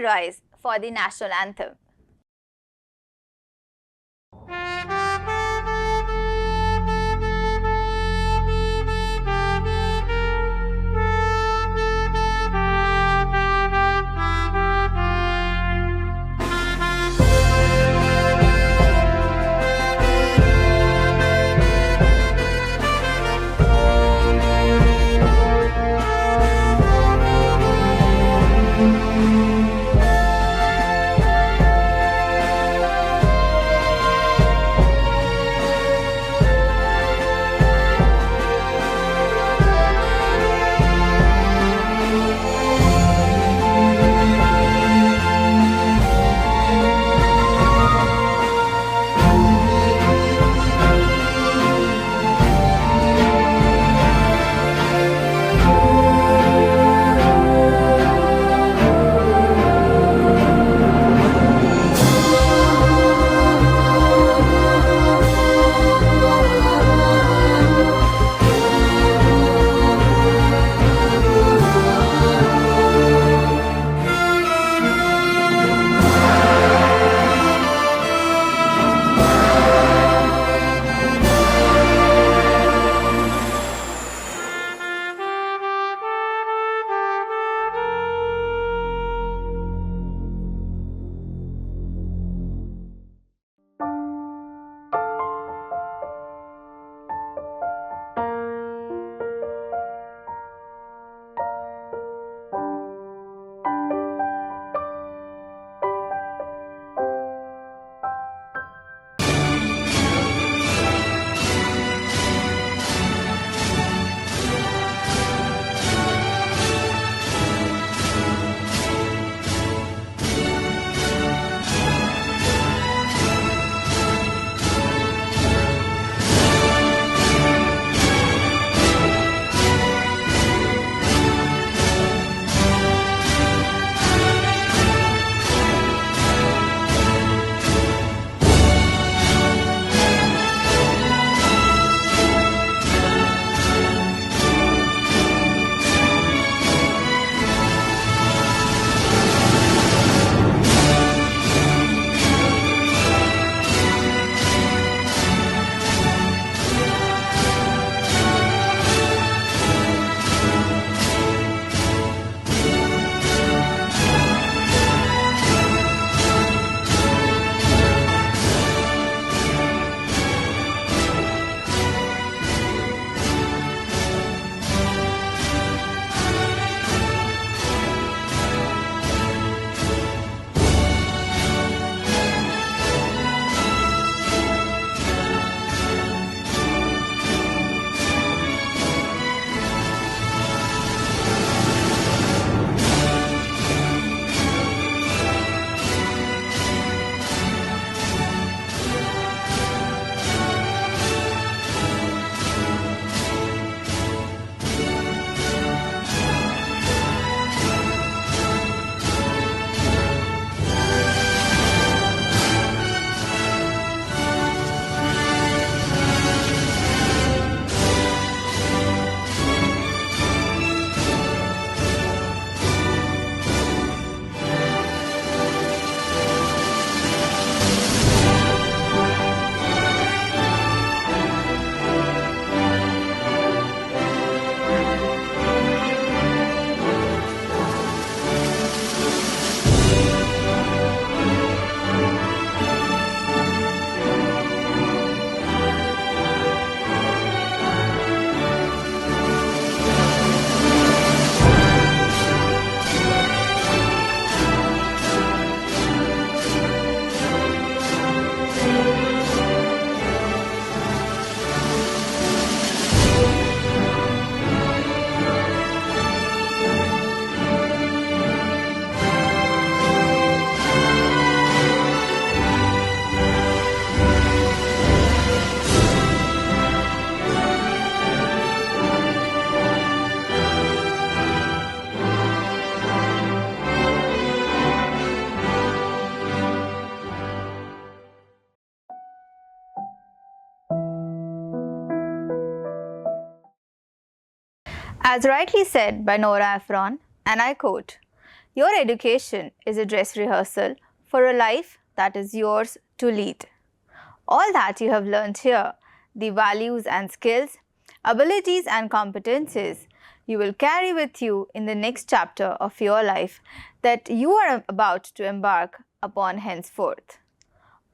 rise for the national anthem. As rightly said by Nora Ephron, and I quote, Your education is a dress rehearsal for a life that is yours to lead. All that you have learned here, the values and skills, abilities and competencies, you will carry with you in the next chapter of your life that you are about to embark upon henceforth.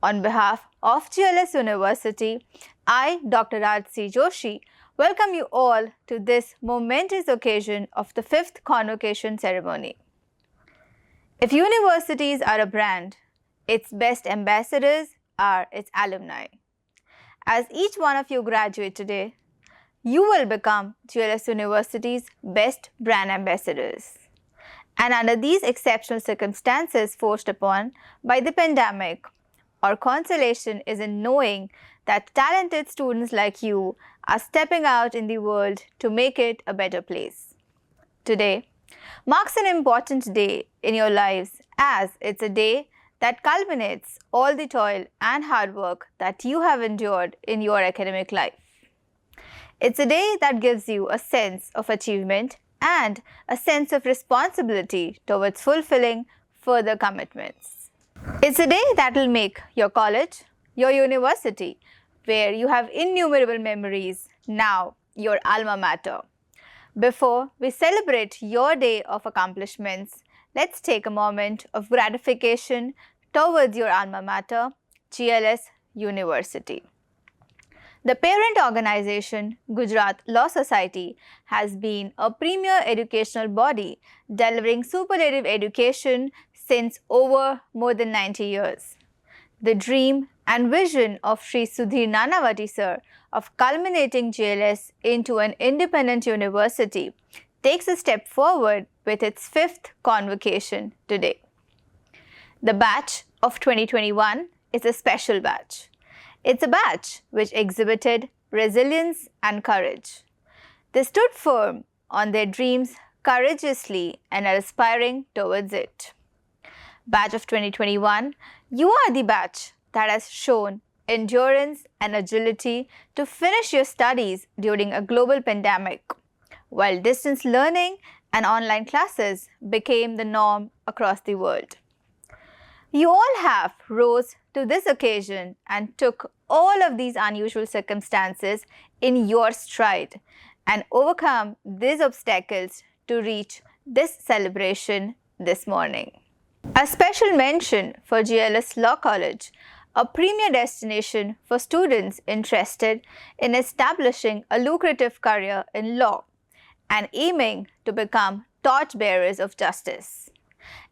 On behalf of GLS University, I, Dr. Rajsi Joshi, welcome you all to this momentous occasion of the 5th Convocation ceremony. If universities are a brand, its best ambassadors are its alumni. As each one of you graduate today, you will become GLS University's best brand ambassadors. And under these exceptional circumstances forced upon by the pandemic, our consolation is in knowing that talented students like you are stepping out in the world to make it a better place. Today marks an important day in your lives, as it's a day that culminates all the toil and hard work that you have endured in your academic life. It's a day that gives you a sense of achievement and a sense of responsibility towards fulfilling further commitments. It's a day that will make your college, your university, where you have innumerable memories, now your alma mater. Before we celebrate your day of accomplishments, let's take a moment of gratification towards your alma mater, GLS University. The parent organization, Gujarat Law Society, has been a premier educational body delivering superlative education since over more than 90 years. The dream and vision of Shri Sudhir Nanavati sir of culminating GLS into an independent university takes a step forward with its 5th convocation today. The batch of 2021 is a special batch. It's a batch which exhibited resilience and courage. They stood firm on their dreams courageously and are aspiring towards it. Batch of 2021, you are the batch that has shown endurance and agility to finish your studies during a global pandemic, while distance learning and online classes became the norm across the world. You all have rose to this occasion and took all of these unusual circumstances in your stride and overcome these obstacles to reach this celebration this morning. A special mention for GLS Law College, a premier destination for students interested in establishing a lucrative career in law and aiming to become torchbearers of justice.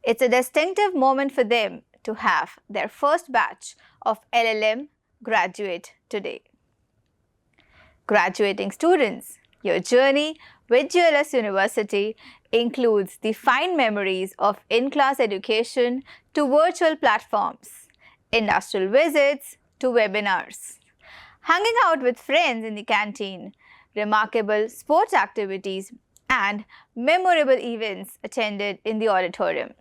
It's a distinctive moment for them to have their first batch of LLM graduate today. Graduating students, your journey with GLS University includes the fine memories of in-class education to virtual platforms, industrial visits to webinars, hanging out with friends in the canteen, remarkable sports activities, and memorable events attended in the auditorium.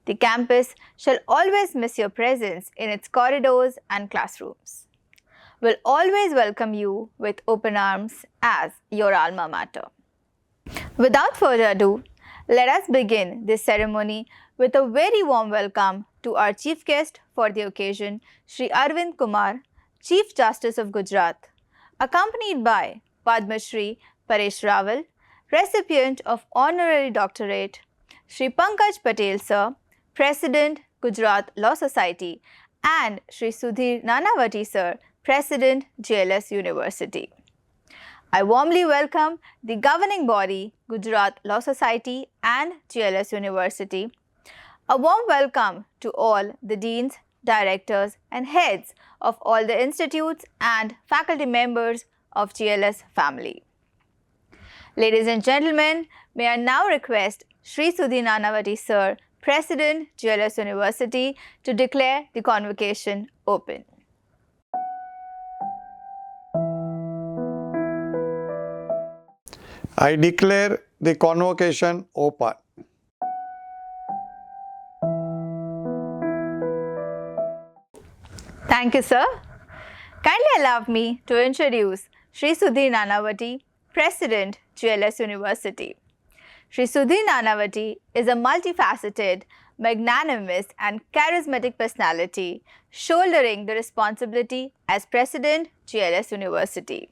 The campus shall always miss your presence in its corridors and classrooms. We'll always welcome you with open arms as your alma mater. Without further ado, let us begin this ceremony with a very warm welcome to our chief guest for the occasion, Shri Aravind Kumar, Chief Justice of Gujarat, accompanied by Padma Shri Paresh Rawal, recipient of Honorary Doctorate, Shri Pankaj Patel sir, President, Gujarat Law Society, and Shri Sudhir Nanavati sir, President, GLS University. I warmly welcome the governing body, Gujarat Law Society and GLS University. A warm welcome to all the deans, directors and heads of all the institutes and faculty members of GLS family. Ladies and gentlemen, may I now request Shri Sudhir Nanavati sir, President, GLS University, to declare the convocation open. I declare the convocation open. Thank you, sir. Kindly allow me to introduce Shri Sudhir Nanavati, President, GLS University. Shri Sudhir Nanavati is a multifaceted, magnanimous and charismatic personality, shouldering the responsibility as President, GLS University.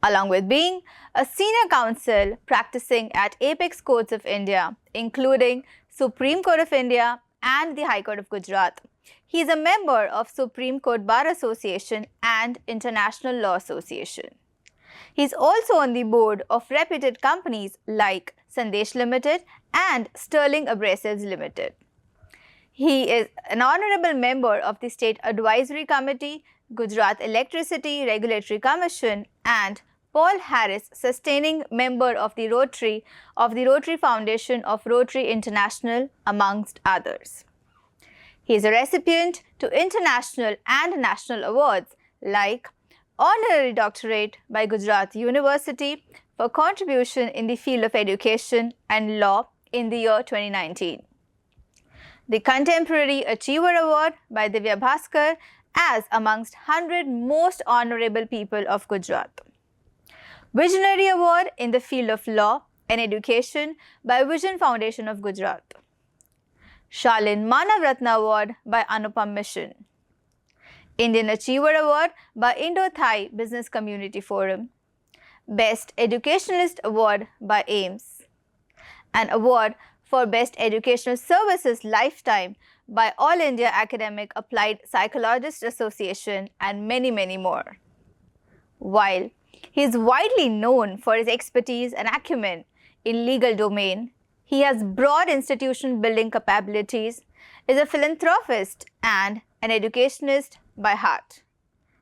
Along with being a senior counsel practicing at Apex Courts of India, including Supreme Court of India and the High Court of Gujarat, he is a member of Supreme Court Bar Association and International Law Association. He is also on the board of reputed companies like Sandesh Limited and Sterling Abrasives Limited. He is an honorable member of the State Advisory Committee, Gujarat Electricity Regulatory Commission, and Paul Harris Sustaining Member of the Rotary Foundation of Rotary International, amongst others. He is a recipient to international and national awards like Honorary Doctorate by Gujarat University for contribution in the field of education and law in the year 2019. The Contemporary Achiever Award by Divya Bhaskar as amongst 100 most honorable people of Gujarat. Visionary Award in the field of law and education by Vision Foundation of Gujarat. Shalin Manav Ratna Award by Anupam Mission. Indian Achiever Award by Indo-Thai Business Community Forum. Best Educationalist Award by AIMS. An award for Best Educational Services Lifetime by All India Academic Applied Psychologists Association, and many, many more. While he is widely known for his expertise and acumen in legal domain, he has broad institution building capabilities, is a philanthropist and an educationist by heart.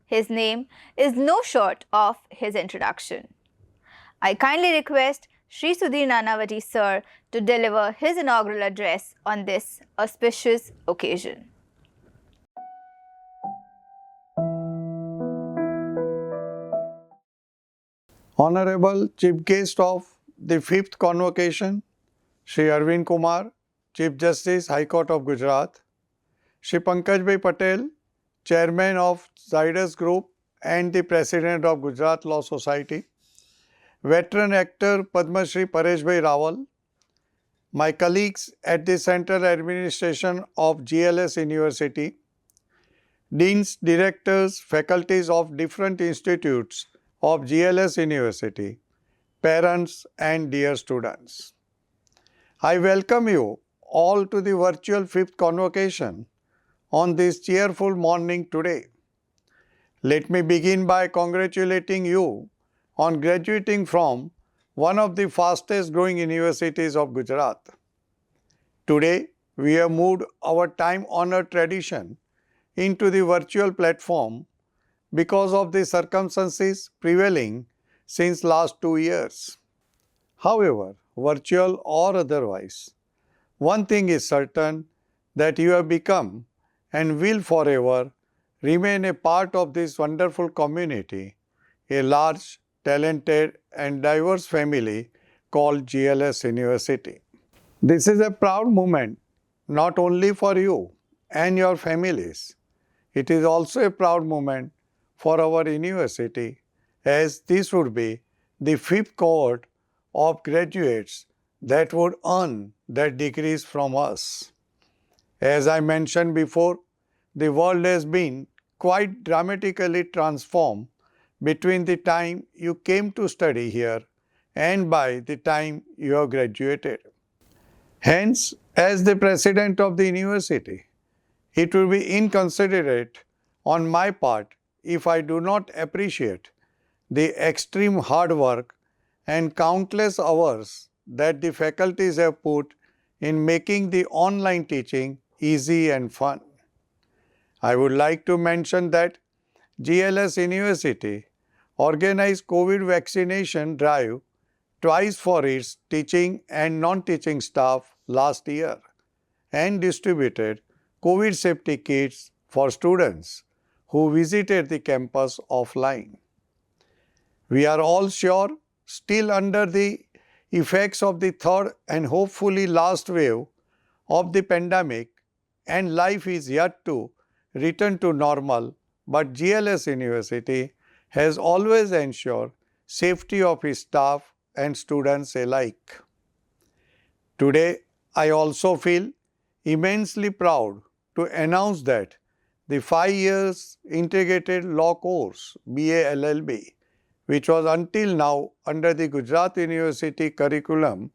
His name is no short of his introduction. I kindly request Shri Sudhir Nanavati sir to deliver his inaugural address on this auspicious occasion. Honorable Chief Guest of the 5th Convocation, Shri Aravind Kumar, Chief Justice, High Court of Gujarat, Shri Pankaj Bhai Patel, Chairman of Zydus Group and the President of Gujarat Law Society, veteran actor Padma Shri Paresh Bhai Rawal, my colleagues at the Central Administration of GLS University, deans, directors, faculties of different institutes of GLS University, parents and dear students. I welcome you all to the virtual 5th Convocation on this cheerful morning today. Let me begin by congratulating you on graduating from one of the fastest growing universities of Gujarat. Today, we have moved our time-honored tradition into the virtual platform because of the circumstances prevailing since last 2 years. However, virtual or otherwise, one thing is certain, that you have become and will forever remain a part of this wonderful community, a large, talented and diverse family called GLS University. This is a proud moment not only for you and your families, it is also a proud moment for our university, as this would be the 5th cohort of graduates that would earn their degrees from us. As I mentioned before, the world has been quite dramatically transformed between the time you came to study here and by the time you have graduated. Hence, as the president of the university, it will be inconsiderate on my part if I do not appreciate the extreme hard work and countless hours that the faculties have put in making the online teaching easy and fun. I would like to mention that GLS University organized COVID vaccination drive twice for its teaching and non-teaching staff last year and distributed COVID safety kits for students who visited the campus offline. We are all sure still under the effects of the third and hopefully last wave of the pandemic, and life is yet to return to normal, but GLS University has always ensured safety of its staff and students alike. Today, I also feel immensely proud to announce that the 5 years integrated law course BA LLB, which was until now under the Gujarat University curriculum,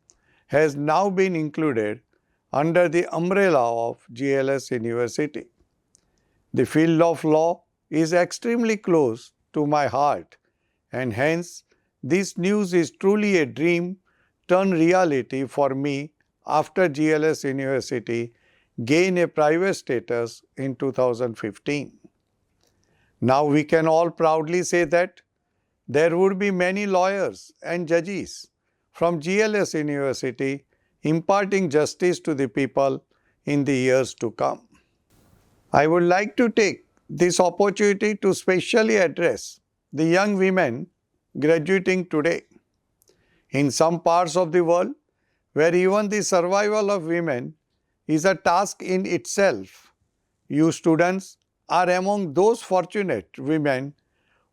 has now been included under the umbrella of GLS University. The field of law is extremely close to my heart, and hence this news is truly a dream turned reality for me after GLS University gained a private status in 2015. Now we can all proudly say that there would be many lawyers and judges from GLS University imparting justice to the people in the years to come. I would like to take this opportunity to specially address the young women graduating today. In some parts of the world, where even the survival of women is a task in itself, you students are among those fortunate women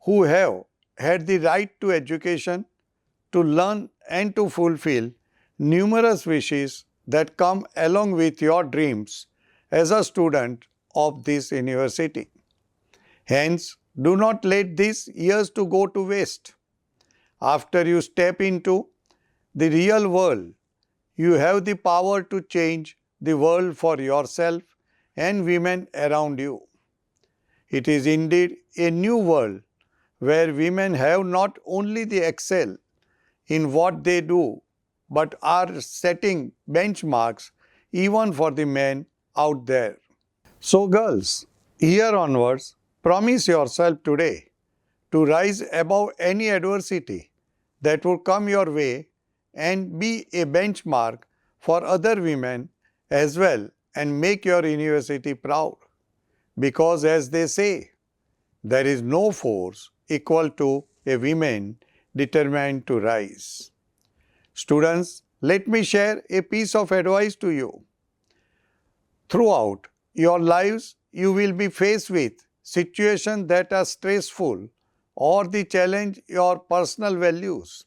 who have had the right to education, to learn and to fulfill numerous wishes that come along with your dreams as a student of this university. Hence, do not let these years to go to waste. After you step into the real world, you have the power to change the world for yourself and women around you. It is indeed a new world where women have not only the excel in what they do, but are setting benchmarks even for the men out there. So girls, here onwards, promise yourself today to rise above any adversity that will come your way and be a benchmark for other women as well and make your university proud. Because as they say, there is no force equal to a woman determined to rise. Students, let me share a piece of advice to you. Throughout your lives, you will be faced with situations that are stressful or they challenge your personal values.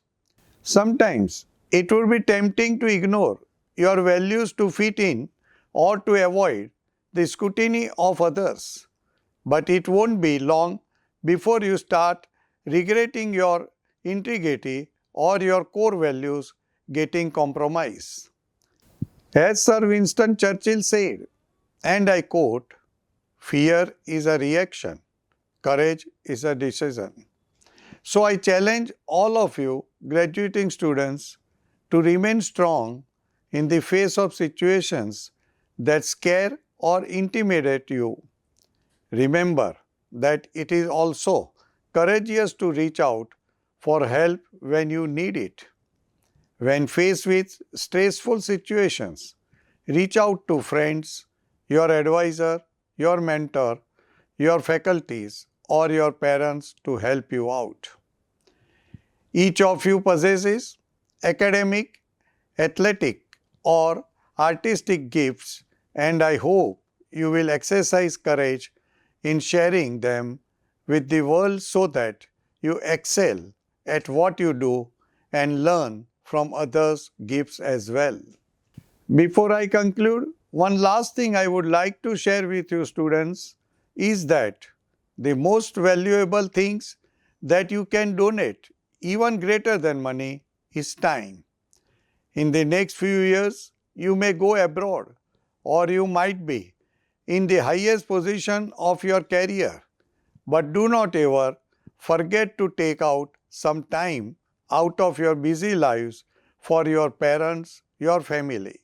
Sometimes it will be tempting to ignore your values to fit in or to avoid the scrutiny of others. But it won't be long before you start regretting your integrity or your core values getting compromised. As Sir Winston Churchill said, and I quote, "Fear is a reaction, courage is a decision." So I challenge all of you graduating students to remain strong in the face of situations that scare or intimidate you. Remember that it is also courageous to reach out for help when you need it. When faced with stressful situations, reach out to friends, your advisor, your mentor, your faculties, or your parents to help you out. Each of you possesses academic, athletic, or artistic gifts, and I hope you will exercise courage in sharing them with the world so that you excel at what you do and learn from others' gifts as well. Before I conclude, one last thing I would like to share with you students is that the most valuable things that you can donate, even greater than money, is time. In the next few years, you may go abroad or you might be in the highest position of your career. But do not ever forget to take out some time out of your busy lives for your parents, your family.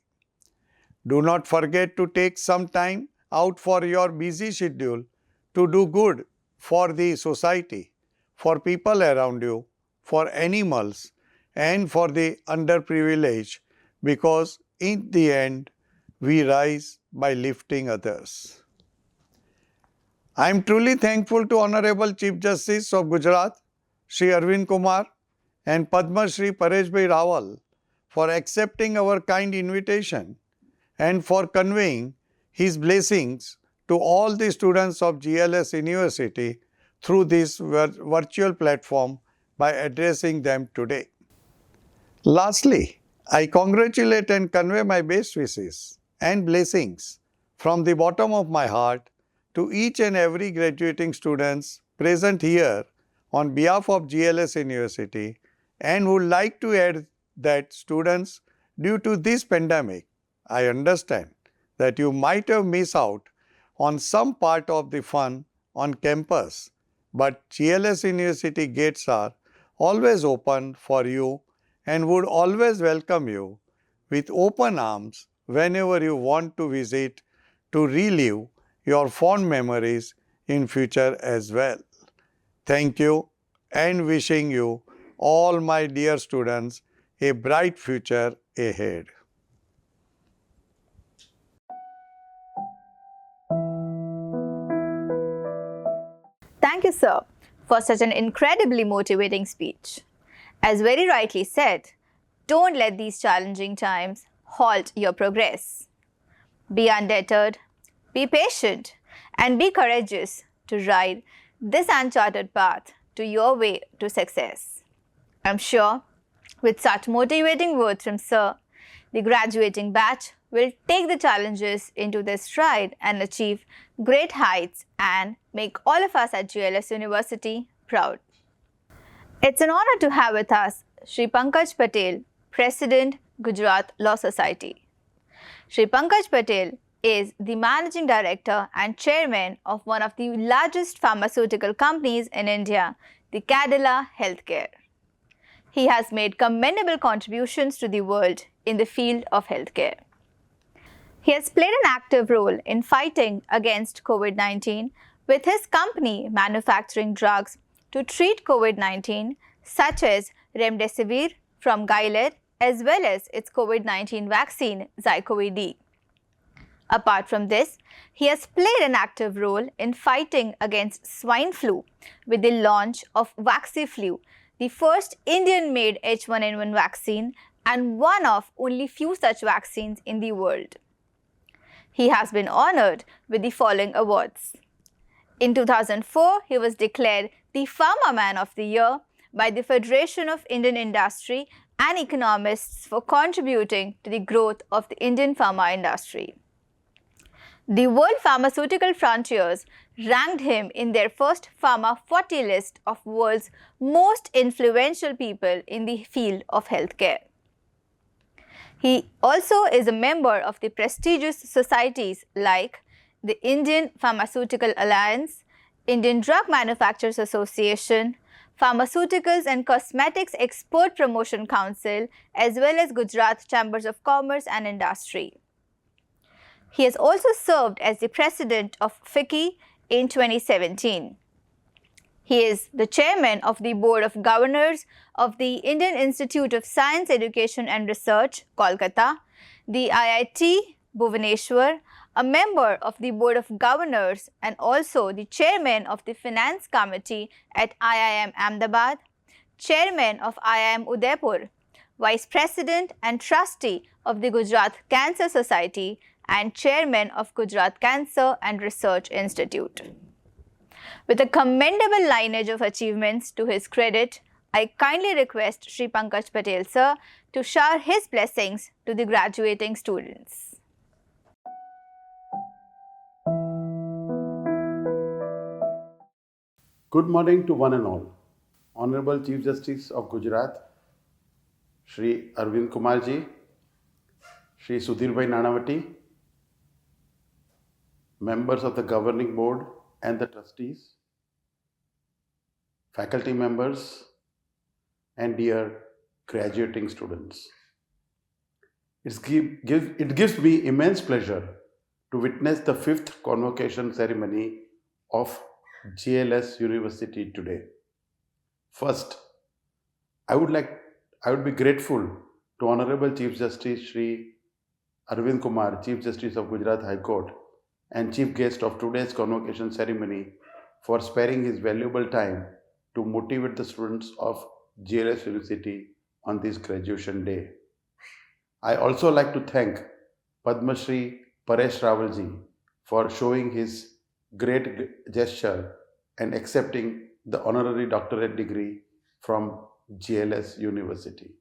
Do not forget to take some time out for your busy schedule to do good for the society, for people around you, for animals, and for the underprivileged, because in the end, we rise by lifting others. I am truly thankful to Honorable Chief Justice of Gujarat, Shri Aravind Kumar, and Padma Shri Paresh Rawal for accepting our kind invitation and for conveying his blessings to all the students of GLS University through this virtual platform by addressing them today. Lastly, I congratulate and convey my best wishes and blessings from the bottom of my heart to each and every graduating students present here on behalf of GLS University, and would like to add that students, due to this pandemic, I understand that you might have missed out on some part of the fun on campus, but GLS University gates are always open for you and would always welcome you with open arms whenever you want to visit to relive your fond memories in future as well. Thank you, and wishing you all, my dear students, a bright future ahead. Thank you, sir, for such an incredibly motivating speech. As very rightly said, don't let these challenging times halt your progress. Be undeterred, be patient, and be courageous to ride this uncharted path to your way to success. I'm sure with such motivating words from Sir, the graduating batch will take the challenges into their stride and achieve great heights and make all of us at GLS University proud. It's an honor to have with us Shri Pankaj Patel, President, Gujarat Law Society. Shri Pankaj Patel is the Managing Director and Chairman of one of the largest pharmaceutical companies in India, the Cadila Healthcare. He has made commendable contributions to the world in the field of healthcare. He has played an active role in fighting against COVID-19 with his company manufacturing drugs to treat COVID-19 such as Remdesivir from Gilead as well as its COVID-19 vaccine Zycovir-D. Apart from this, he has played an active role in fighting against swine flu with the launch of VaxiFlu, the first Indian-made H1N1 vaccine and one of only few such vaccines in the world. He has been honored with the following awards. In 2004, he was declared the Pharma Man of the Year by the Federation of Indian Industry and Economists for contributing to the growth of the Indian pharma industry. The World Pharmaceutical Frontiers ranked him in their first Pharma 40 list of world's most influential people in the field of healthcare. He also is a member of the prestigious societies like the Indian Pharmaceutical Alliance, Indian Drug Manufacturers Association, Pharmaceuticals and Cosmetics Export Promotion Council, as well as Gujarat Chambers of Commerce and Industry. He has also served as the president of FICCI in 2017. He is the chairman of the Board of Governors of the Indian Institute of Science, Education and Research, Kolkata, the IIT, Bhubaneswar, a member of the Board of Governors and also the chairman of the Finance Committee at IIM Ahmedabad, chairman of IIM Udaipur, vice president and trustee of the Gujarat Cancer Society, and chairman of Gujarat Cancer and Research Institute. With a commendable lineage of achievements to his credit, I kindly request Shri Pankaj Patel sir to shower his blessings to the graduating students. Good morning to one and all. Honorable Chief Justice of Gujarat, Shri Aravind Kumar ji, Shri Sudhir Nanavati, members of the governing board and the trustees, faculty members, and dear graduating students. It gives me immense pleasure to witness the 5th convocation ceremony of GLS University today. First, I would be grateful to Honorable Chief Justice Shri Aravind Kumar, Chief Justice of Gujarat High Court and Chief Guest of today's convocation ceremony for sparing his valuable time to motivate the students of GLS University on this graduation day. I also like to thank Padma Shri Paresh Rawal ji for showing his great gesture and accepting the honorary doctorate degree from GLS University.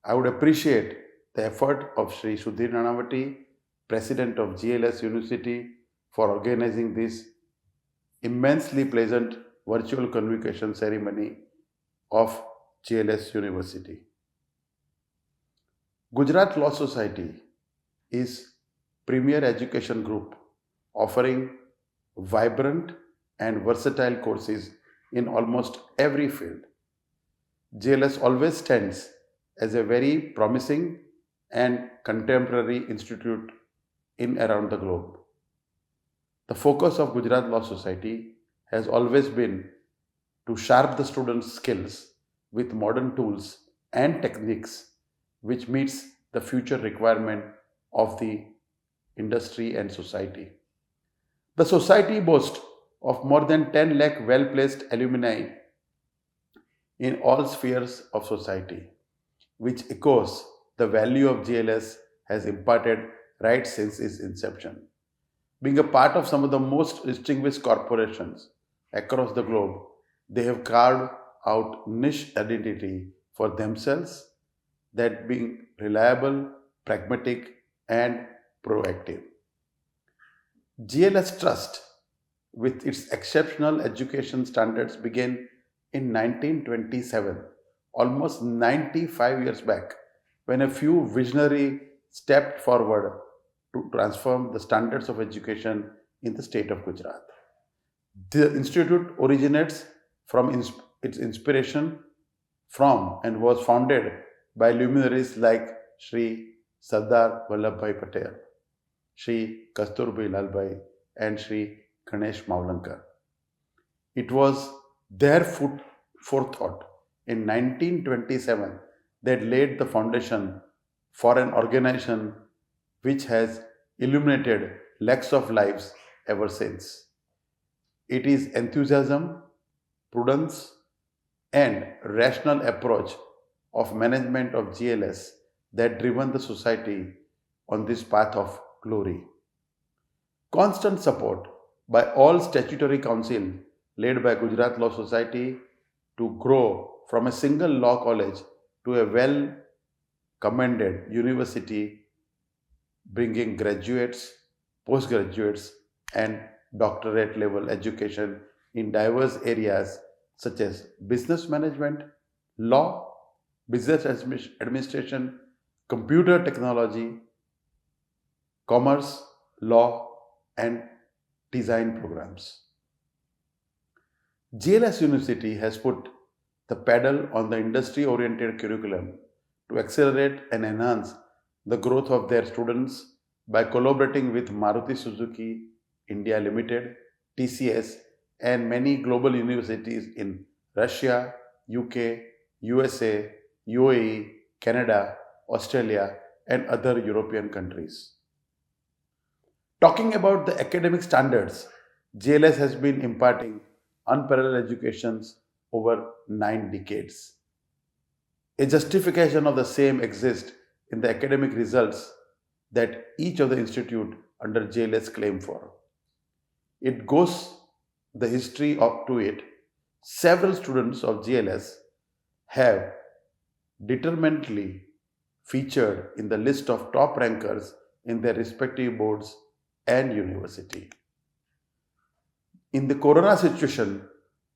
I would appreciate the effort of Shri Sudhir Nanavati, President of GLS University, for organizing this immensely pleasant virtual convocation ceremony of GLS University. Gujarat Law Society is premier education group offering vibrant and versatile courses in almost every field. GLS always stands as a very promising and contemporary institute in around the globe. The focus of Gujarat Law Society has always been to sharpen the students' skills with modern tools and techniques which meets the future requirement of the industry and society. The society boasts of more than 10 lakh well-placed alumni in all spheres of society, which echoes the value of GLS has imparted right since its inception. Being a part of some of the most distinguished corporations across the globe, they have carved out niche identity for themselves that being reliable, pragmatic, and proactive. GLS Trust, with its exceptional education standards, began in 1927, almost 95 years back, when a few visionary stepped forward to transform the standards of education in the state of Gujarat. The institute originates from its inspiration from and was founded by luminaries like Shri Sardar Vallabhbhai Patel, Shri Kasturbai Lalbhai, and Shri Ganesh Mavlankar. It was their forethought in 1927 that laid the foundation for an organization which has illuminated lakhs of lives ever since. It is enthusiasm, prudence, and rational approach of management of GLS that driven the society on this path of glory. Constant support by all statutory council led by Gujarat Law Society to grow from a single law college to a well commended university bringing graduates, postgraduates, and doctorate level education in diverse areas such as business management, law, business administration, computer technology, commerce, law, and design programs. GLS University has put the pedal on the industry oriented curriculum to accelerate and enhance the growth of their students by collaborating with Maruti Suzuki India Limited, TCS, and many global universities in Russia, UK, USA, UAE, Canada, Australia, and other European countries. Talking about the academic standards, GLS has been imparting unparalleled educations over 9 decades. A justification of the same exists in the academic results that each of the institute under GLS claim for. It goes the history up to it. Several students of GLS have determinedly featured in the list of top rankers in their respective boards and university. In the corona situation,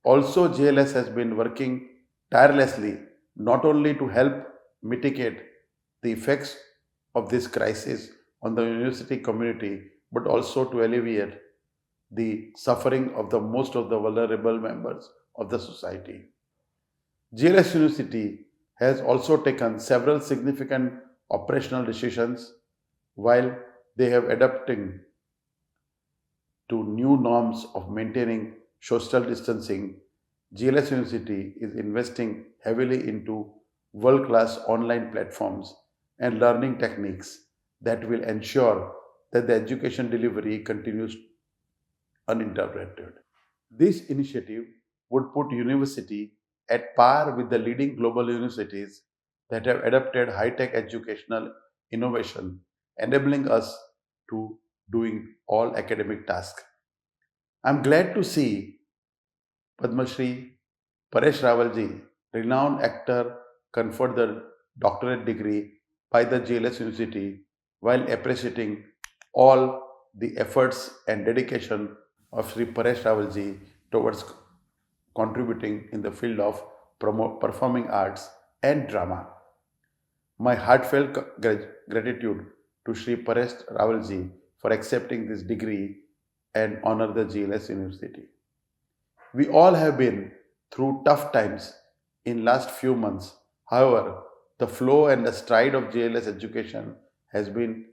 also GLS has been working tirelessly not only to help mitigate the effects of this crisis on the university community but also to alleviate the suffering of the most of the vulnerable members of the society. GLS University has also taken several significant operational decisions while they have adapting to new norms of maintaining social distancing. GLS University is investing heavily into world-class online platforms and learning techniques that will ensure that the education delivery continues uninterrupted. This initiative would put university at par with the leading global universities that have adopted high-tech educational innovation, enabling us to doing all academic tasks. I'm glad to see Padma Shri Paresh Rawalji, renowned actor, conferred the doctorate degree by the GLS University while appreciating all the efforts and dedication of Shri Paresh Rawalji towards contributing in the field of performing arts and drama. My heartfelt gratitude to Shri Paresh Rawalji for accepting this degree and honor the GLS University. We all have been through tough times in last few months. However, the flow and the stride of GLS education has been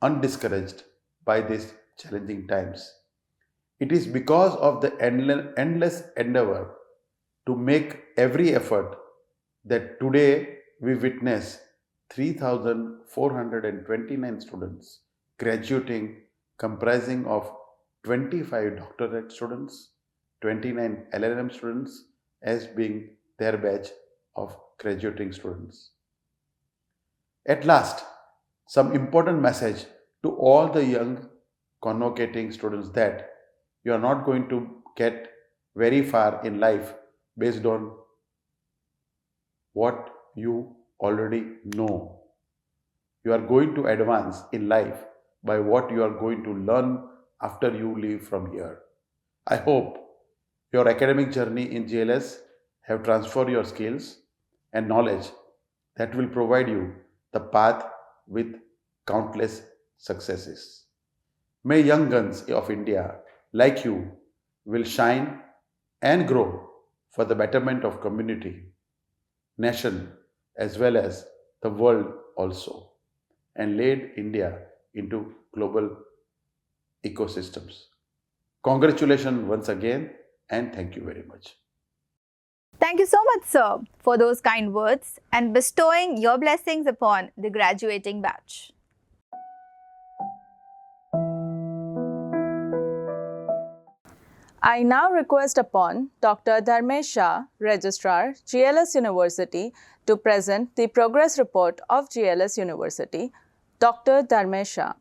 undiscouraged by these challenging times. It is because of the endless endeavor to make every effort that today we witness 3,429 students graduating, comprising of 25 doctorate students, 29 LLM students as being their batch of graduating students. At last, some important message to all the young convocating students that you are not going to get very far in life based on what you already know. You are going to advance in life by what you are going to learn after you leave from here. I hope your academic journey in GLS have transferred your skills and knowledge that will provide you the path with countless successes. May young guns of India like you will shine and grow for the betterment of community, nation, as well as the world also, and lead India into global ecosystems. Congratulations once again, and thank you very much. Thank you so much, sir, for those kind words and bestowing your blessings upon the graduating batch. I now request upon Dr. Dharmesh Shah, Registrar, GLS University, to present the progress report of GLS University. Dr. Dharmesh Shah.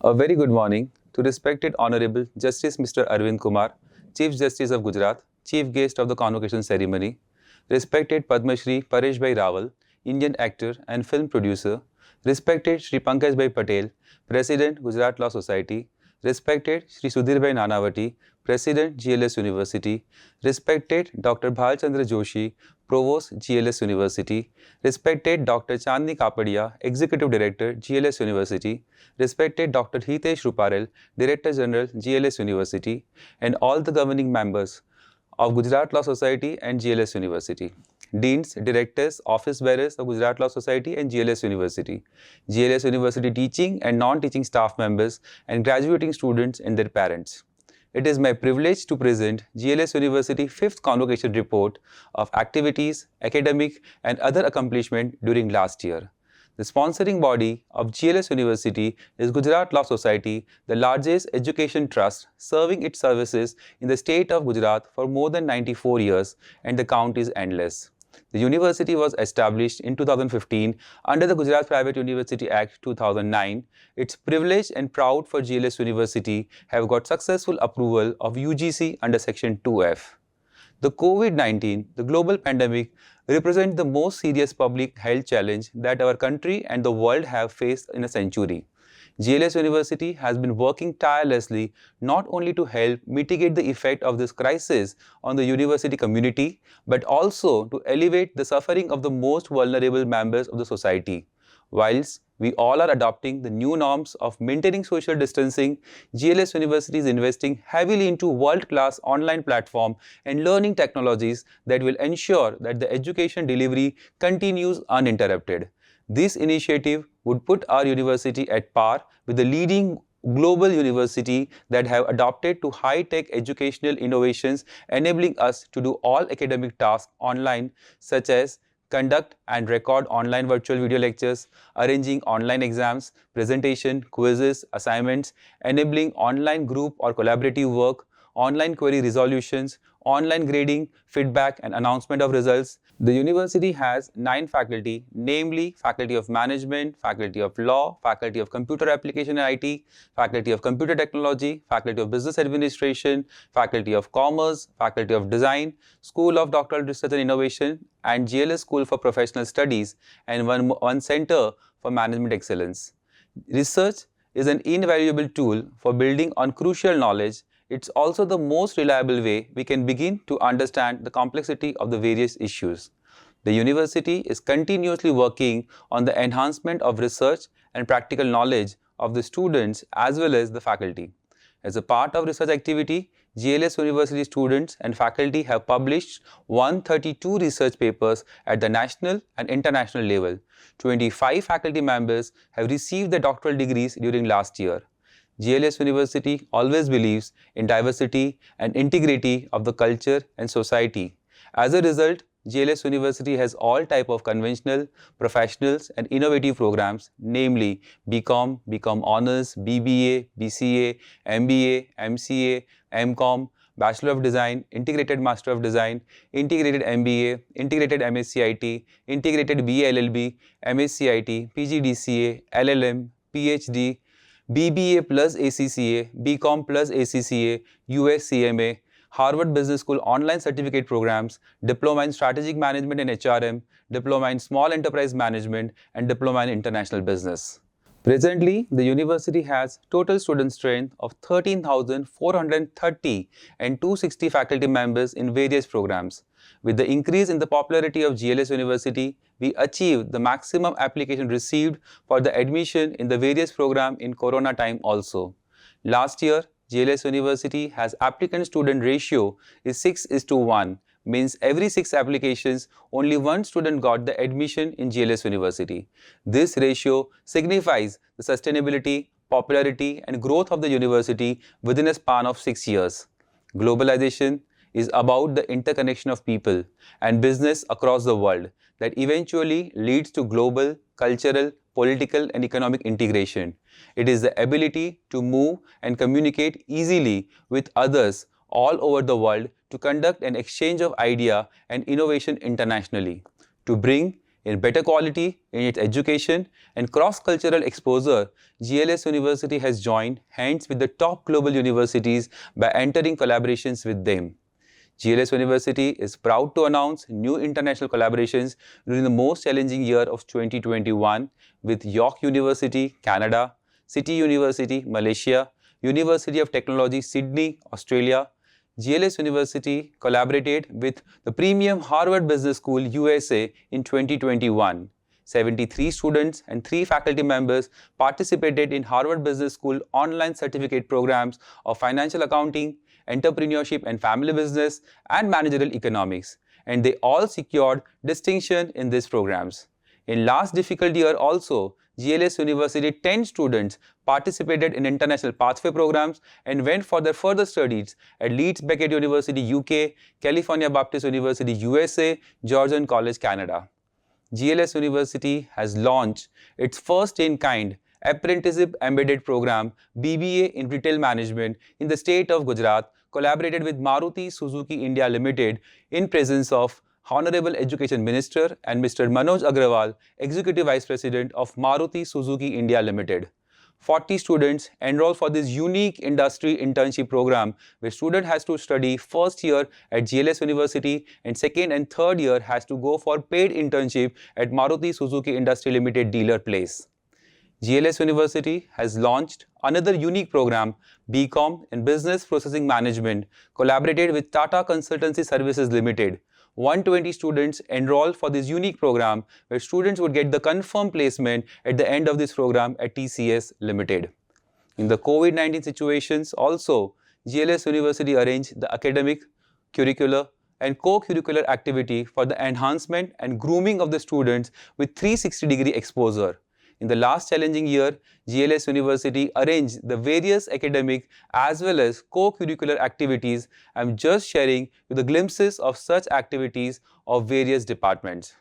A very good morning to respected Honorable Justice Mr. Aravind Kumar, Chief Justice of Gujarat, Chief Guest of the Convocation Ceremony, respected Padma Shri Paresh Bhai Rawal, Indian actor and film producer, respected Shri Pankaj Bhai Patel, President Gujarat Law Society, respected Shri Sudhir Bhai Nanavati, President GLS University, respected Dr. Bhal Chandra Joshi, Provost GLS University, respected Dr. Chandni Kapadia, Executive Director GLS University, respected Dr. Hitesh Ruparel, Director General GLS University, and all the governing members of Gujarat Law Society and GLS University, Deans, Directors, Office Bearers of Gujarat Law Society and GLS University, GLS University teaching and non-teaching staff members and graduating students and their parents. It is my privilege to present GLS University 5th Convocation Report of activities, academic and other accomplishment during last year. The sponsoring body of GLS University is Gujarat Law Society, the largest education trust serving its services in the state of Gujarat for more than 94 years, and the count is endless. The university was established in 2015 under the Gujarat Private University Act 2009. It's privileged and proud for GLS University have got successful approval of UGC under Section 2F. The COVID-19, the global pandemic, represents the most serious public health challenge that our country and the world have faced in a century. GLS University has been working tirelessly not only to help mitigate the effect of this crisis on the university community, but also to alleviate the suffering of the most vulnerable members of the society. Whilst we all are adopting the new norms of maintaining social distancing, GLS University is investing heavily into world-class online platform and learning technologies that will ensure that the education delivery continues uninterrupted. This initiative would put our university at par with the leading global university that have adopted to high-tech educational innovations, enabling us to do all academic tasks online, such as conduct and record online virtual video lectures, arranging online exams, presentation, quizzes, assignments, enabling online group or collaborative work, online query resolutions, online grading, feedback and announcement of results. The university has 9 faculty, namely Faculty of Management, Faculty of Law, Faculty of Computer Application and IT, Faculty of Computer Technology, Faculty of Business Administration, Faculty of Commerce, Faculty of Design, School of Doctoral Research and Innovation, and GLS School for Professional Studies, and one Center for Management Excellence. Research is an invaluable tool for building on crucial knowledge. It's also the most reliable way we can begin to understand the complexity of the various issues. The university is continuously working on the enhancement of research and practical knowledge of the students as well as the faculty. As a part of research activity, GLS University students and faculty have published 132 research papers at the national and international level. 25 faculty members have received their doctoral degrees during last year. GLS University always believes in diversity and integrity of the culture and society. As a result, GLS University has all type of conventional, professionals and innovative programs, namely BCom, BCom Honours, BBA, BCA, MBA, MCA, MCom, Bachelor of Design, Integrated Master of Design, Integrated MBA, Integrated MSCIT, Integrated BA LLB, MSCIT, PGDCA, LLM, PhD, BBA plus ACCA, BCom plus ACCA, USCMA, Harvard Business School online certificate programs, Diploma in Strategic Management and HRM, Diploma in Small Enterprise Management, and Diploma in International Business. Presently, the university has total student strength of 13,430 and 260 faculty members in various programs. With the increase in the popularity of GLS University, we achieved the maximum application received for the admission in the various programs in Corona time also. Last year, GLS University has applicant-student ratio is 6:1, means every 6 applications, only 1 student got the admission in GLS University. This ratio signifies the sustainability, popularity and growth of the university within a span of 6 years. Globalization is about the interconnection of people and business across the world that eventually leads to global, cultural, political and economic integration. It is the ability to move and communicate easily with others all over the world to conduct an exchange of idea and innovation internationally, to bring in better quality in its education and cross-cultural exposure. GLS University has joined hands with the top global universities by entering collaborations with them. GLS University is proud to announce new international collaborations during the most challenging year of 2021 with York University, Canada, City University, Malaysia, University of Technology, Sydney, Australia. GLS University collaborated with the premium Harvard Business School, USA in 2021. 73 students and 3 faculty members participated in Harvard Business School online certificate programs of financial accounting, entrepreneurship and family business, and managerial economics, and they all secured distinction in these programs. In last difficult year also, GLS University 10 students participated in international pathway programs and went for their further studies at Leeds Beckett University, UK, California Baptist University, USA, Georgian College, Canada. GLS University has launched its first-in-kind apprenticeship embedded program, BBA in Retail Management in the state of Gujarat, collaborated with Maruti Suzuki India Limited in presence of Honorable Education Minister and Mr. Manoj Agrawal, Executive Vice President of Maruti Suzuki India Limited. 40 students enroll for this unique industry internship program where student has to study first year at GLS University and second and third year has to go for paid internship at Maruti Suzuki Industry Limited dealer place. GLS University has launched another unique program, BCom in Business Processing Management, collaborated with Tata Consultancy Services Limited. 120 students enrolled for this unique program where students would get the confirmed placement at the end of this program at TCS Limited. In the COVID-19 situations also, GLS University arranged the academic, curricular and co-curricular activity for the enhancement and grooming of the students with 360-degree exposure. In the last challenging year, GLS University arranged the various academic as well as co-curricular activities. I am just sharing you the glimpses of such activities of various departments.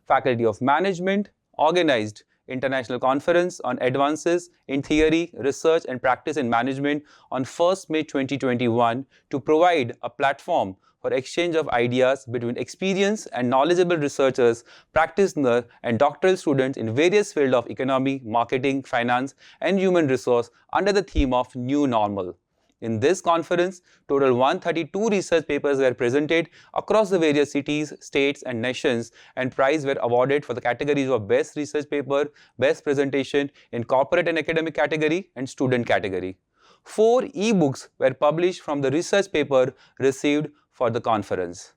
Faculty of Management organized International Conference on Advances in Theory, Research and Practice in Management on 1st May 2021 to provide a platform for exchange of ideas between experienced and knowledgeable researchers, practitioners, and doctoral students in various fields of economy, marketing, finance, and human resource under the theme of New Normal. In this conference, total 132 research papers were presented across the various cities, states, and nations, and prizes were awarded for the categories of Best Research Paper, Best Presentation in Corporate and Academic category, and Student category. 4 e-books were published from the research paper received for the conference.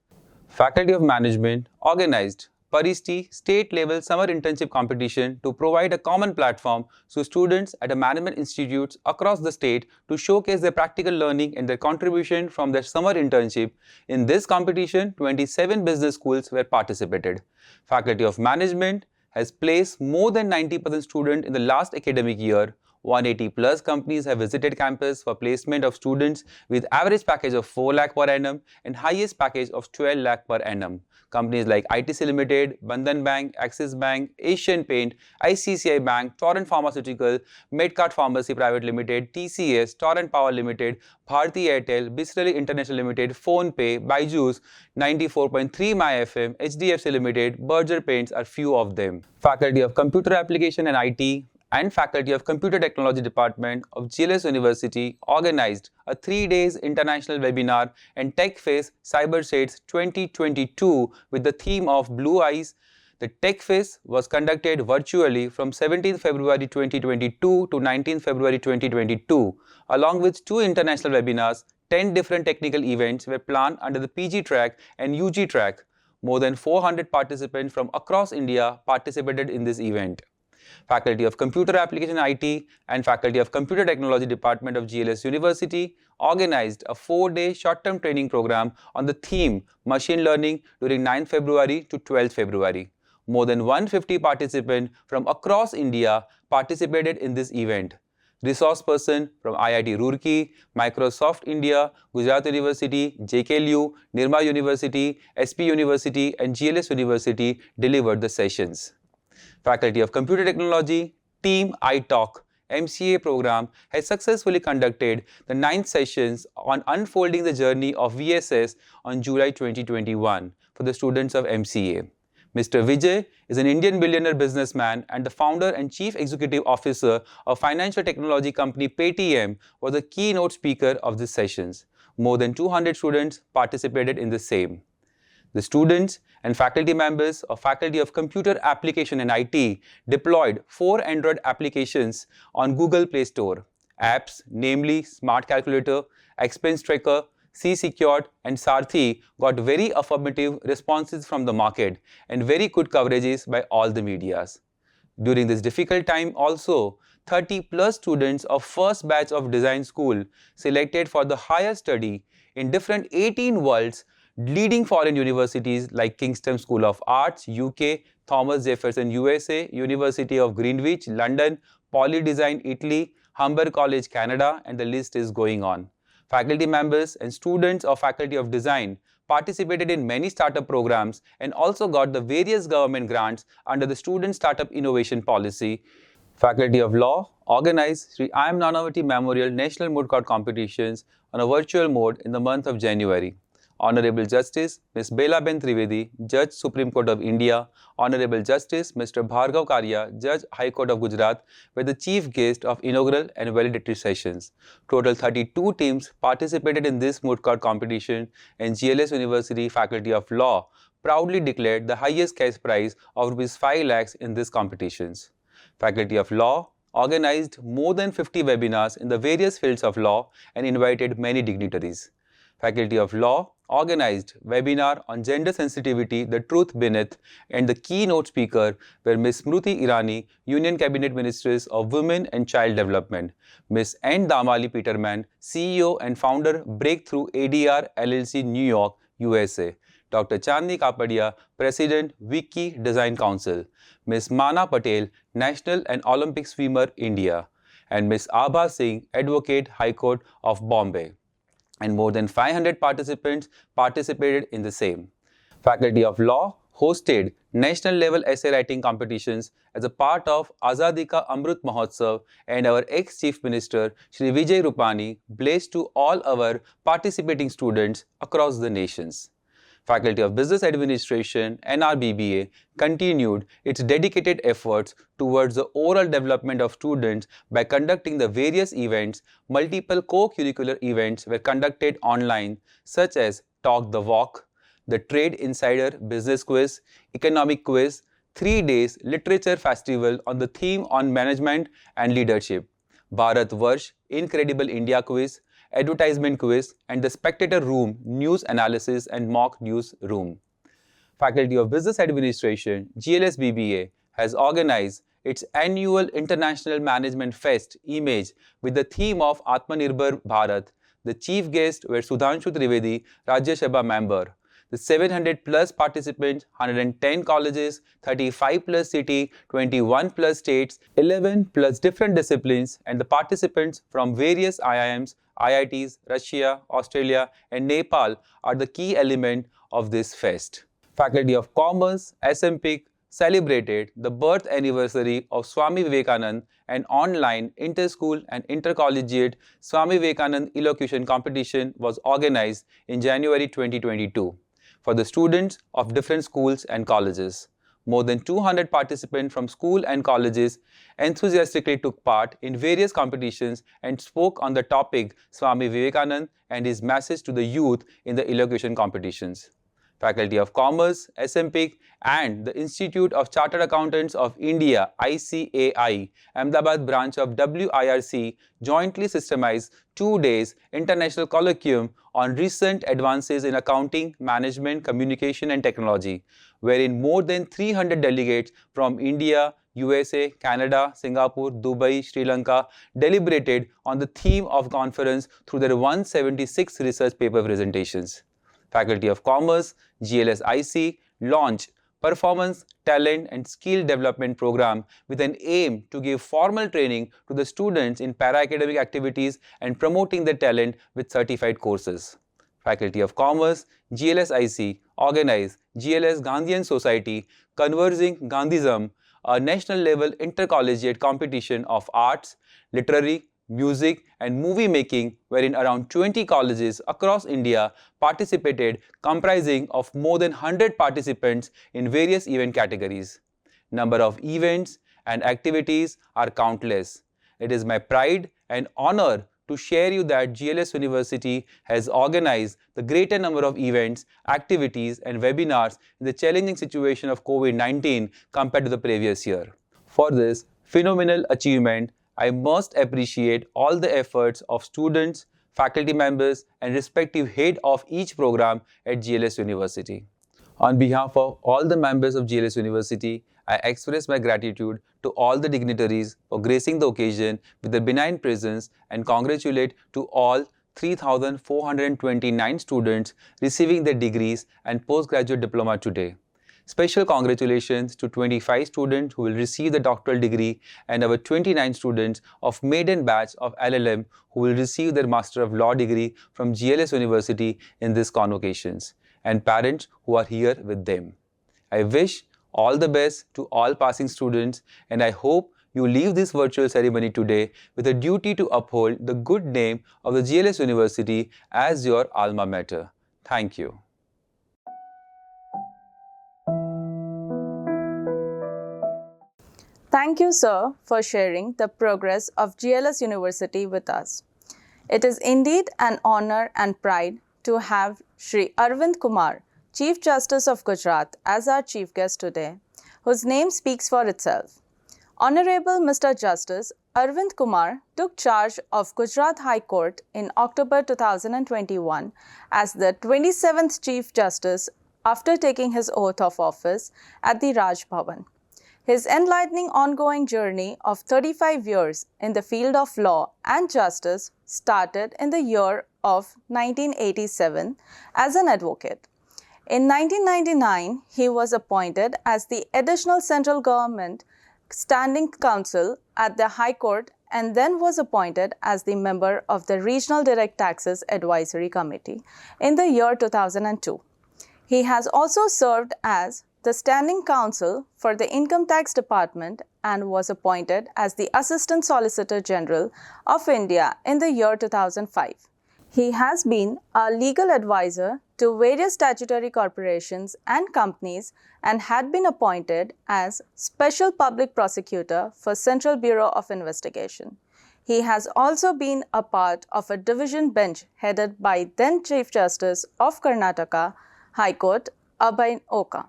Faculty of Management organized Parishti state-level summer internship competition to provide a common platform to students at management institutes across the state to showcase their practical learning and their contribution from their summer internship. In this competition, 27 business schools were participated. Faculty of Management has placed more than 90% students in the last academic year. 180 plus companies have visited campus for placement of students with average package of 4 lakh per annum and highest package of 12 lakh per annum. Companies like ITC Limited, Bandhan Bank, Axis Bank, Asian Paint, ICCI Bank, Torrent Pharmaceutical, Medcart Pharmacy Private Limited, TCS, Torrent Power Limited, Bharti Airtel, Bisleri International Limited, PhonePe, Byju's, 94.3 My FM, HDFC Limited, Berger Paints are few of them. Faculty of Computer Application and IT and Faculty of Computer Technology Department of GLS University organized a 3 days international webinar and Tech Fest Cyber Shades 2022 with the theme of Blue Eyes. The Tech Fest was conducted virtually from 17 February 2022 to 19 February 2022. Along with 2 international webinars, 10 different technical events were planned under the PG track and UG track. More than 400 participants from across India participated in this event. Faculty of Computer Application IT and Faculty of Computer Technology Department of GLS University organized a 4-day short-term training program on the theme Machine Learning during 9 February to 12 February. More than 150 participants from across India participated in this event. Resource person from IIT Roorkee, Microsoft India, Gujarat University, JKLU, Nirma University, SP University and GLS University delivered the sessions. Faculty of Computer Technology, Team iTalk, MCA program has successfully conducted the 9th sessions on unfolding the journey of VSS on July 2021 for the students of MCA. Mr. Vijay is an Indian billionaire businessman and the founder and chief executive officer of financial technology company Paytm was the keynote speaker of these sessions. More than 200 students participated in the same. The students and faculty members of Faculty of Computer Application and IT deployed 4 Android applications on Google Play Store. Apps, namely Smart Calculator, Expense Tracker, C Secured and Sarthi got very affirmative responses from the market and very good coverages by all the medias. During this difficult time also, 30 plus students of first batch of design school selected for the higher study in different 18 worlds leading foreign universities like Kingston School of Arts, UK, Thomas Jefferson, USA, University of Greenwich, London, Poly Design, Italy, Humber College, Canada, and the list is going on. Faculty members and students of Faculty of Design participated in many startup programs and also got the various government grants under the Student Startup Innovation Policy. Faculty of Law organized Shri Nanavati Memorial National Moot Court Competitions on a virtual mode in the month of January. Honorable Justice Ms. Belaben Trivedi, Judge Supreme Court of India, Honorable Justice Mr. Bhargav Karia, Judge High Court of Gujarat were the chief guest of inaugural and valedictory sessions. Total 32 teams participated in this moot court competition and GLS University Faculty of Law proudly declared the highest cash prize of ₹5 lakhs in these competitions. Faculty of Law organized more than 50 webinars in the various fields of law and invited many dignitaries. Faculty of Law organized webinar on gender sensitivity, the truth beneath, and the keynote speaker were Ms. Smriti Irani, Union Cabinet Ministers of Women and Child Development, Ms. N. Damali Peterman, CEO and founder Breakthrough ADR LLC, New York, USA, Dr. Chandni Kapadia, President, Wiki Design Council, Ms. Mana Patel, National and Olympic Swimmer, India, and Ms. Abha Singh, Advocate, High Court of Bombay. And more than 500 participants participated in the same. Faculty of Law hosted national level essay writing competitions as a part of Azadi Ka Amrut Mahotsav, and our ex-Chief Minister Shri Vijay Rupani blessed to all our participating students across the nations. Faculty of Business Administration (NRBBA) continued its dedicated efforts towards the overall development of students by conducting the various events. Multiple co-curricular events were conducted online, such as Talk the Walk, the Trade Insider Business Quiz, Economic Quiz, 3 days Literature Festival on the theme on management and leadership, Bharat Varsh Incredible India Quiz, Advertisement Quiz, and the Spectator Room News Analysis and Mock News Room. Faculty of Business Administration (GLS BBA) has organized its annual International Management Fest Image with the theme of Atmanirbhar Bharat. The chief guests were Sudhanshu Trivedi, Rajya Sabha member. The 700 plus participants, 110 colleges, 35 plus city, 21 plus states, 11 plus different disciplines, and the participants from various IIMs, IITs, Russia, Australia, and Nepal are the key element of this fest. Faculty of Commerce, SMPIC, celebrated the birth anniversary of Swami Vivekananda. An online inter-school and intercollegiate Swami Vivekananda elocution competition was organized in January 2022 for the students of different schools and colleges. More than 200 participants from school and colleges enthusiastically took part in various competitions and spoke on the topic Swami Vivekananda and his message to the youth in the elocution competitions. Faculty of Commerce, SMPIC, and the Institute of Chartered Accountants of India (ICAI), Ahmedabad branch of WIRC, jointly systemized 2 days international colloquium on recent advances in accounting, management, communication, and technology, wherein more than 300 delegates from India, USA, Canada, Singapore, Dubai, Sri Lanka deliberated on the theme of conference through their 176 research paper presentations. Faculty of Commerce, GLS IC, launched Performance, Talent and Skill Development Program with an aim to give formal training to the students in para-academic activities and promoting their talent with certified courses. Faculty of Commerce, GLS IC, organized GLS Gandhian Society Conversing Gandhism, a national level intercollegiate competition of arts, literary, music and movie making, wherein around 20 colleges across India participated, comprising of more than 100 participants in various event categories. Number of events and activities are countless. It is my pride and honor to share you that GLS University has organized the greater number of events, activities and webinars in the challenging situation of COVID-19 compared to the previous year. For this phenomenal achievement, I must appreciate all the efforts of students, faculty members, and respective head of each program at GLS University. On behalf of all the members of GLS University, I express my gratitude to all the dignitaries for gracing the occasion with their benign presence and congratulate to all 3,429 students receiving their degrees and postgraduate diploma today. Special congratulations to 25 students who will receive the doctoral degree and our 29 students of maiden batch of LLM who will receive their Master of Law degree from GLS University in these convocations, and parents who are here with them. I wish all the best to all passing students, and I hope you leave this virtual ceremony today with a duty to uphold the good name of the GLS University as your alma mater. Thank you. Thank you, sir, for sharing the progress of GLS University with us. It is indeed an honor and pride to have Shri Aravind Kumar, Chief Justice of Gujarat, as our chief guest today, whose name speaks for itself. Honorable Mr. Justice Aravind Kumar took charge of Gujarat High Court in October 2021 as the 27th Chief Justice after taking his oath of office at the Raj Bhavan. His enlightening ongoing journey of 35 years in the field of law and justice started in the year of 1987 as an advocate. In 1999, he was appointed as the Additional Central Government Standing Counsel at the High Court and then was appointed as the member of the Regional Direct Taxes Advisory Committee in the year 2002. He has also served as the Standing Counsel for the Income Tax Department and was appointed as the Assistant Solicitor General of India in the year 2005. He has been a legal advisor to various statutory corporations and companies and had been appointed as Special Public Prosecutor for Central Bureau of Investigation. He has also been a part of a division bench headed by then Chief Justice of Karnataka High Court, Abhay Oka,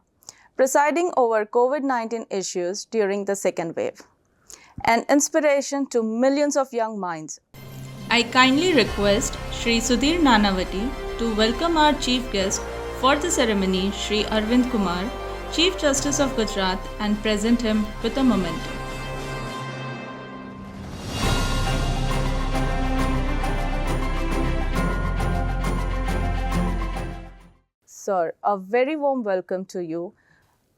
presiding over COVID-19 issues during the second wave. An inspiration to millions of young minds. I kindly request Shri Sudhir Nanavati to welcome our chief guest for the ceremony, Shri Aravind Kumar, Chief Justice of Gujarat, and present him with a memento. Sir, a very warm welcome to you.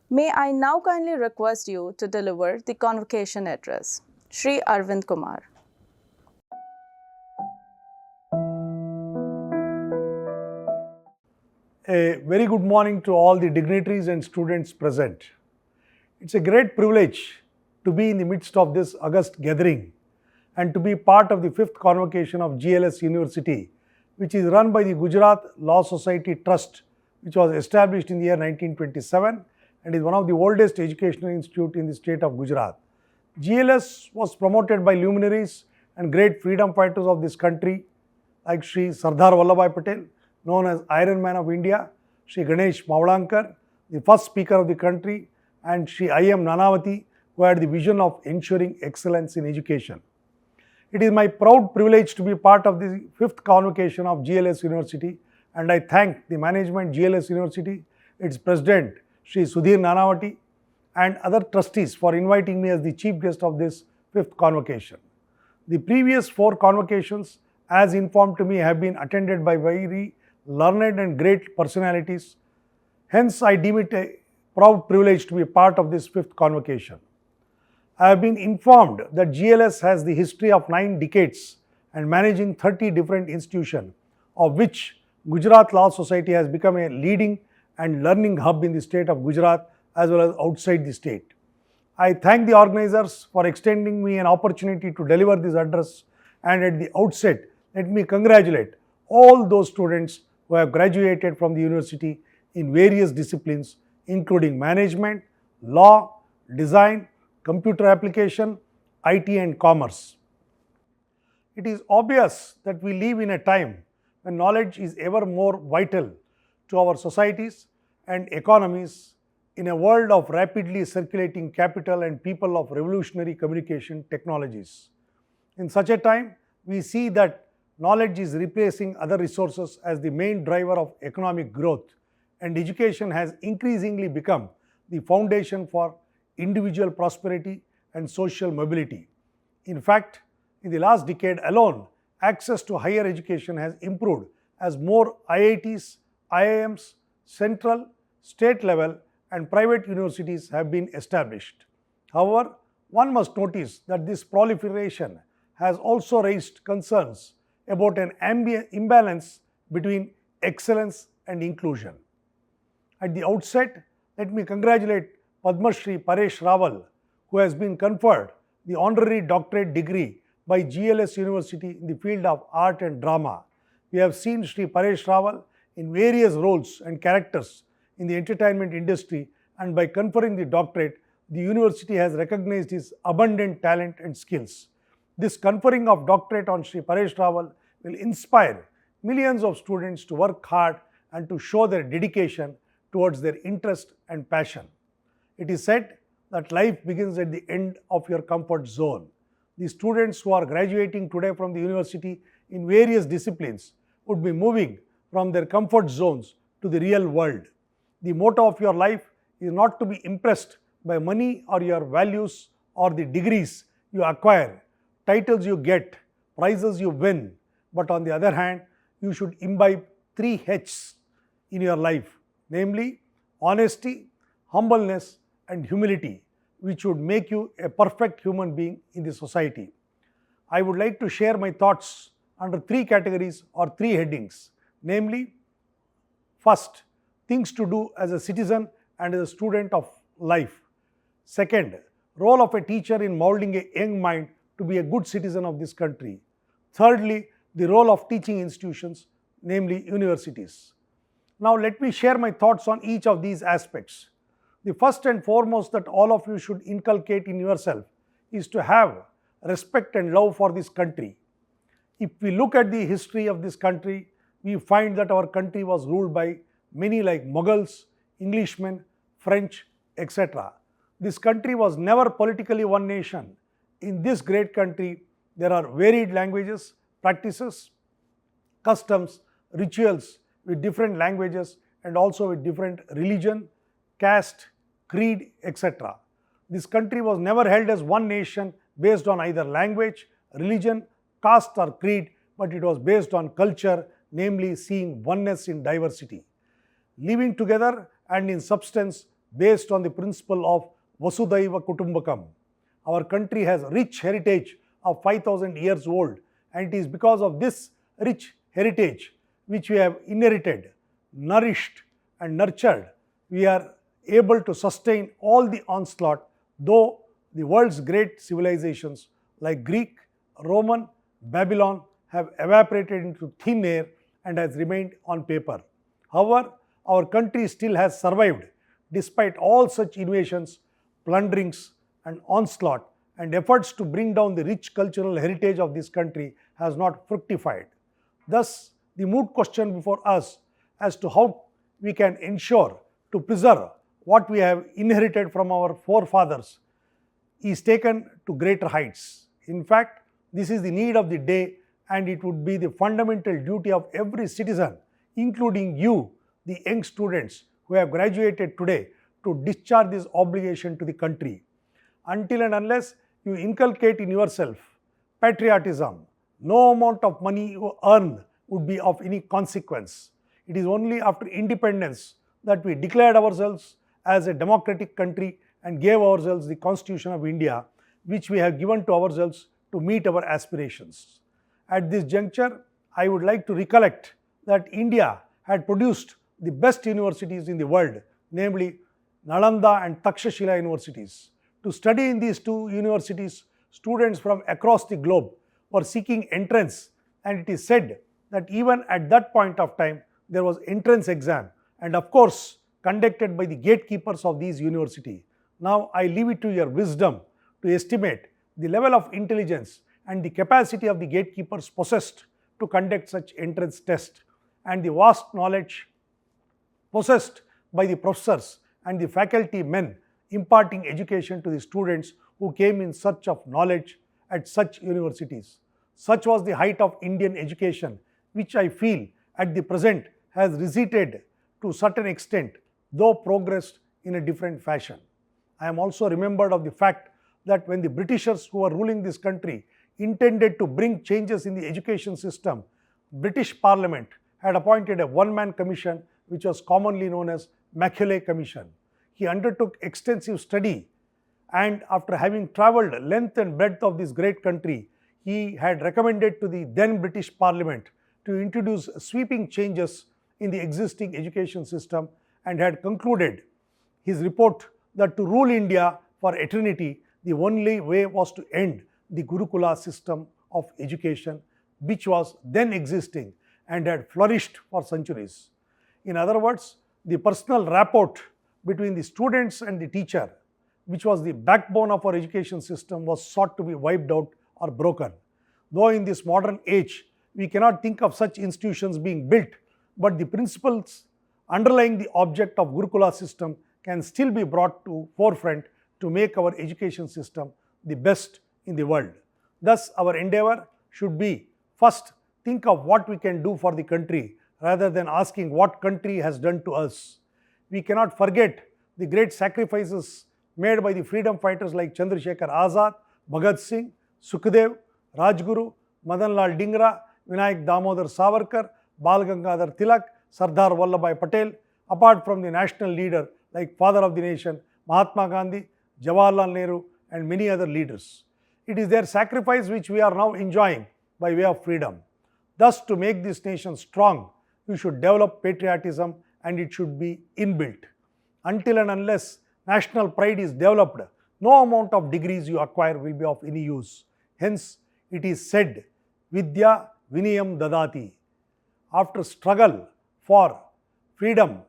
May I now kindly request you to deliver the convocation address. Shri Aravind Kumar. A very good morning to all the dignitaries and students present. It's a great privilege to be in the midst of this august gathering and to be part of the 5th convocation of GLS University, which is run by the Gujarat Law Society Trust, which was established in the year 1927 and is one of the oldest educational institutes in the state of Gujarat. GLS was promoted by luminaries and great freedom fighters of this country like Shri Sardar Vallabhbhai Patel, known as Iron Man of India, Shri Ganesh Mavlankar, the first speaker of the country, and Shri I.M. Nanavati, who had the vision of ensuring excellence in education. It is my proud privilege to be part of the 5th convocation of GLS University, and I thank the management GLS University, its president Shri Sudhir Nanavati, and other trustees for inviting me as the chief guest of this 5th convocation. The previous 4 convocations, as informed to me, have been attended by very learned and great personalities. Hence, I deem it a proud privilege to be part of this 5th convocation. I have been informed that GLS has the history of 9 decades and managing 30 different institutions, of which Gujarat Law Society has become a leading and learning hub in the state of Gujarat as well as outside the state. I thank the organizers for extending me an opportunity to deliver this address, and at the outset, let me congratulate all those students who have graduated from the university in various disciplines, including management, law, design, computer application, IT and commerce. It is obvious that we live in a time when knowledge is ever more vital to our societies and economies in a world of rapidly circulating capital and people of revolutionary communication technologies. In such a time, we see that knowledge is replacing other resources as the main driver of economic growth, and education has increasingly become the foundation for individual prosperity and social mobility. In fact, in the last decade alone, access to higher education has improved as more IITs, IIMs, central, state level and private universities have been established. However, one must notice that this proliferation has also raised concerns about an imbalance between excellence and inclusion. At the outset, let me congratulate Padma Shri Paresh Rawal, who has been conferred the Honorary Doctorate degree by GLS University in the field of art and drama. We have seen Shri Paresh Rawal in various roles and characters in the entertainment industry, and by conferring the doctorate, the university has recognized his abundant talent and skills. This conferring of doctorate on Shri Paresh Rawal will inspire millions of students to work hard and to show their dedication towards their interest and passion. It is said that life begins at the end of your comfort zone. The students who are graduating today from the university in various disciplines would be moving from their comfort zones to the real world. The motto of your life is not to be impressed by money or your values or the degrees you acquire, titles you get, prizes you win, but on the other hand, you should imbibe 3 H's in your life, namely honesty, humbleness and humility, which would make you a perfect human being in the society. I would like to share my thoughts under 3 categories or 3 headings, namely, first, things to do as a citizen and as a student of life. Second, role of a teacher in molding a young mind to be a good citizen of this country. Thirdly, the role of teaching institutions, namely universities. Now let me share my thoughts on each of these aspects. The first and foremost that all of you should inculcate in yourself is to have respect and love for this country. If we look at the history of this country, we find that our country was ruled by many like Mughals, Englishmen, French, etc. This country was never politically one nation. In this great country, there are varied languages, practices, customs, rituals with different languages and also with different religion, caste, creed, etc. This country was never held as one nation based on either language, religion, caste or creed, but it was based on culture, namely seeing oneness in diversity. Living together and in substance based on the principle of Vasudhaiva Kutumbakam. Our country has rich heritage of 5,000 years old, and it is because of this rich heritage which we have inherited, nourished and nurtured, we are able to sustain all the onslaught, though the world's great civilizations like Greek, Roman, Babylon have evaporated into thin air and has remained on paper. However, our country still has survived despite all such invasions, plunderings and onslaught, and efforts to bring down the rich cultural heritage of this country has not fructified. Thus, the moot question before us as to how we can ensure to preserve what we have inherited from our forefathers is taken to greater heights. In fact, this is the need of the day, and it would be the fundamental duty of every citizen, including you, the young students who have graduated today, to discharge this obligation to the country. Until and unless you inculcate in yourself patriotism, no amount of money you earn would be of any consequence. It is only after independence that we declared ourselves as a democratic country and gave ourselves the Constitution of India, which we have given to ourselves to meet our aspirations. At this juncture, I would like to recollect that India had produced the best universities in the world, namely Nalanda and Takshashila universities. To study in these two universities, students from across the globe were seeking entrance, and it is said that even at that point of time, there was entrance exam, and of course, conducted by the gatekeepers of these universities. Now, I leave it to your wisdom to estimate the level of intelligence and the capacity of the gatekeepers possessed to conduct such entrance test, and the vast knowledge possessed by the professors and the faculty men imparting education to the students who came in search of knowledge at such universities. Such was the height of Indian education, which I feel at the present has receded to a certain extent, though progressed in a different fashion. I am also remembered of the fact that when the Britishers who were ruling this country intended to bring changes in the education system, British Parliament had appointed a one-man commission which was commonly known as Macaulay Commission. He undertook extensive study, and after having travelled length and breadth of this great country, he had recommended to the then British Parliament to introduce sweeping changes in the existing education system, and had concluded his report that to rule India for eternity, the only way was to end the Gurukula system of education, which was then existing and had flourished for centuries. In other words, the personal rapport between the students and the teacher, which was the backbone of our education system, was sought to be wiped out or broken. Though in this modern age, we cannot think of such institutions being built, but the principles underlying the object of Gurukula system can still be brought to forefront to make our education system the best in the world. Thus, our endeavor should be first think of what we can do for the country rather than asking what country has done to us. We cannot forget the great sacrifices made by the freedom fighters like Chandrasekhar Azad, Bhagat Singh, Sukhdev, Rajguru, Madan Lal Dhingra, Vinayak Damodar Savarkar, Bal Gangadhar Tilak, Sardar Vallabhbhai Patel, apart from the national leader like Father of the Nation, Mahatma Gandhi, Jawaharlal Nehru and many other leaders. It is their sacrifice which we are now enjoying by way of freedom. Thus, to make this nation strong, we should develop patriotism, and it should be inbuilt. Until and unless national pride is developed, no amount of degrees you acquire will be of any use. Hence, it is said, Vidya Vinayam Dadati. After struggle for freedom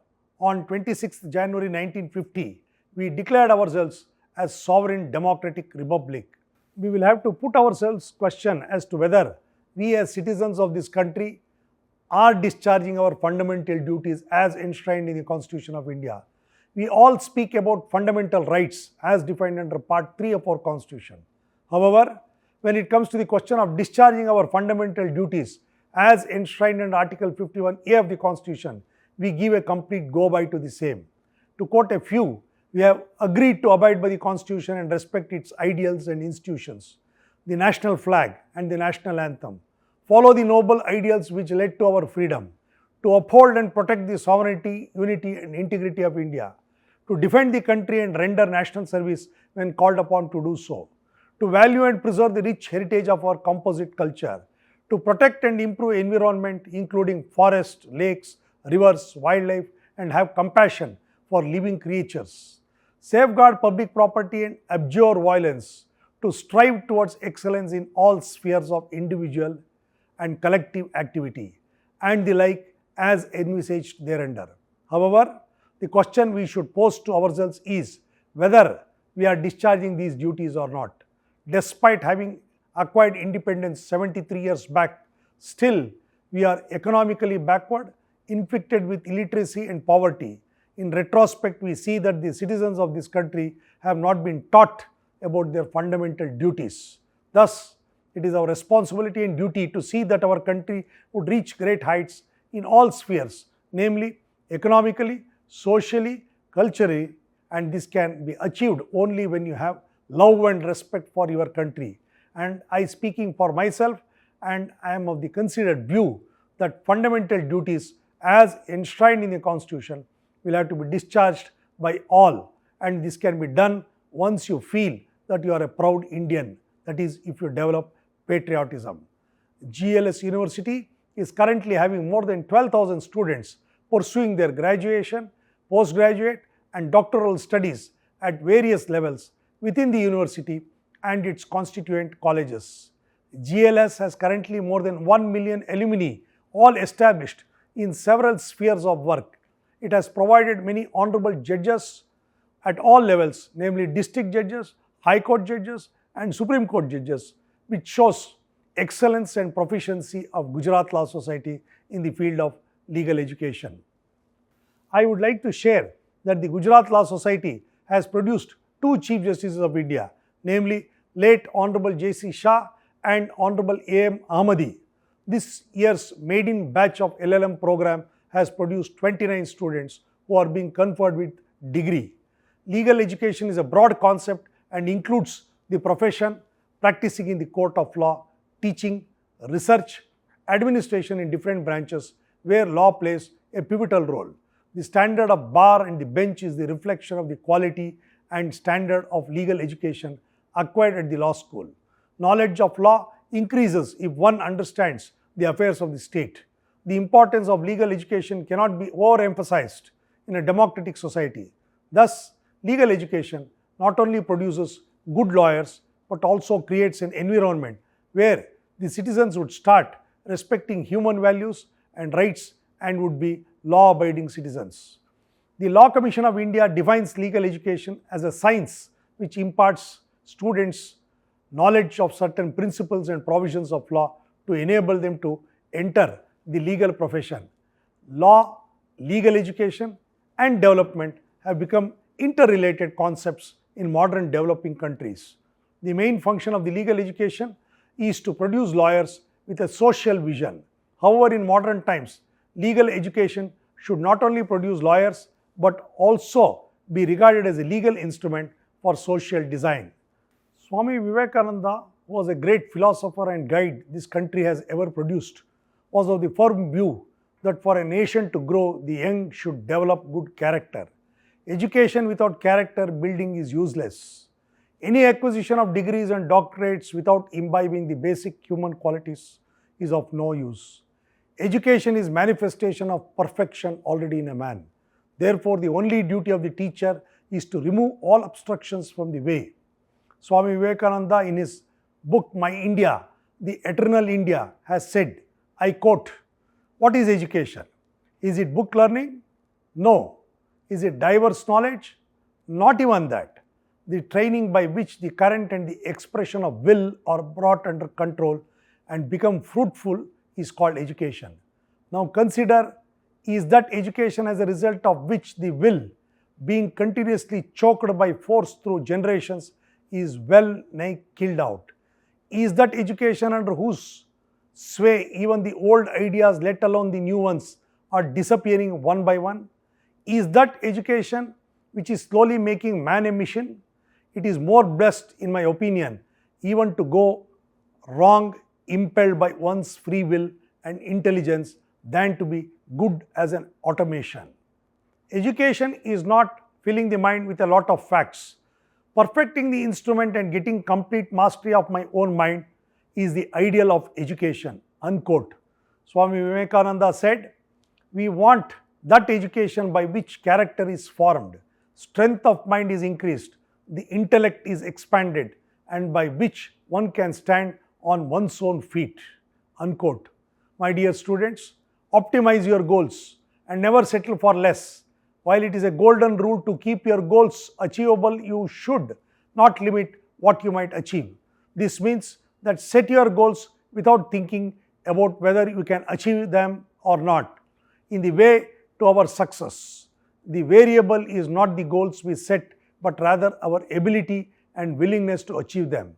on 26th January 1950, we declared ourselves as sovereign democratic republic. We will have to put ourselves question as to whether we as citizens of this country are discharging our fundamental duties as enshrined in the Constitution of India. We all speak about fundamental rights as defined under Part 3 of our Constitution. However, when it comes to the question of discharging our fundamental duties as enshrined in Article 51A of the Constitution, we give a complete go-by to the same. To quote a few, we have agreed to abide by the Constitution and respect its ideals and institutions, the national flag and the national anthem, follow the noble ideals which led to our freedom, to uphold and protect the sovereignty, unity and integrity of India, to defend the country and render national service when called upon to do so, to value and preserve the rich heritage of our composite culture, to protect and improve environment including forests, lakes, rivers, wildlife and have compassion for living creatures, safeguard public property and abjure violence, to strive towards excellence in all spheres of individual and collective activity, and the like as envisaged thereunder. However, the question we should pose to ourselves is whether we are discharging these duties or not. Despite having acquired independence 73 years back, still we are economically backward, inflicted with illiteracy and poverty. In retrospect, we see that the citizens of this country have not been taught about their fundamental duties. Thus, it is our responsibility and duty to see that our country would reach great heights in all spheres, namely economically, socially, culturally, and this can be achieved only when you have love and respect for your country. And I speaking for myself, and I am of the considered view that fundamental duties as enshrined in the Constitution will have to be discharged by all, and this can be done once you feel that you are a proud Indian, that is, if you develop patriotism. GLS University is currently having more than 12,000 students pursuing their graduation, postgraduate and doctoral studies at various levels within the university and its constituent colleges. GLS has currently more than 1 million alumni, all established in several spheres of work. It has provided many honorable judges at all levels, namely district judges, high court judges and Supreme Court judges, which shows excellence and proficiency of Gujarat Law Society in the field of legal education. I would like to share that the Gujarat Law Society has produced two Chief Justices of India, namely late Honorable J.C. Shah and Honorable A.M. Ahmadi. This year's maiden batch of LLM program has produced 29 students who are being conferred with degree. Legal education is a broad concept and includes the profession, practicing in the court of law, teaching, research, administration in different branches where law plays a pivotal role. The standard of bar and the bench is the reflection of the quality and standard of legal education acquired at the law school. Knowledge of law increases if one understands the affairs of the state. The importance of legal education cannot be overemphasized in a democratic society. Thus, legal education not only produces good lawyers but also creates an environment where the citizens would start respecting human values and rights and would be law-abiding citizens. The Law Commission of India defines legal education as a science which imparts students knowledge of certain principles and provisions of law to enable them to enter the legal profession. Law, legal education and development have become interrelated concepts in modern developing countries. The main function of the legal education is to produce lawyers with a social vision. However, in modern times, legal education should not only produce lawyers but also be regarded as a legal instrument for social design. Swami Vivekananda, who was a great philosopher and guide this country has ever produced, was of the firm view that for a nation to grow, the young should develop good character. Education without character building is useless. Any acquisition of degrees and doctorates without imbibing the basic human qualities is of no use. Education is manifestation of perfection already in a man. Therefore, the only duty of the teacher is to remove all obstructions from the way. Swami Vivekananda, in his book My India, the Eternal India, has said, I quote, "What is education? Is it book learning? No. Is it diverse knowledge? Not even that. The training by which the current and the expression of will are brought under control and become fruitful is called education." Now consider, is that education as a result of which the will, being continuously choked by force through generations, is well nigh killed out? Is that education under whose sway even the old ideas, let alone the new ones, are disappearing one by one? Is that education which is slowly making man a mission? It is more blessed, in my opinion, even to go wrong impelled by one's free will and intelligence than to be good as an automation. Education is not filling the mind with a lot of facts. Perfecting the instrument and getting complete mastery of my own mind is the ideal of education, unquote. Swami Vivekananda said, we want that education by which character is formed, strength of mind is increased, the intellect is expanded, and by which one can stand on one's own feet, unquote. My dear students, optimize your goals and never settle for less. While it is a golden rule to keep your goals achievable, you should not limit what you might achieve. This means that set your goals without thinking about whether you can achieve them or not. In the way to our success, the variable is not the goals we set, but rather our ability and willingness to achieve them.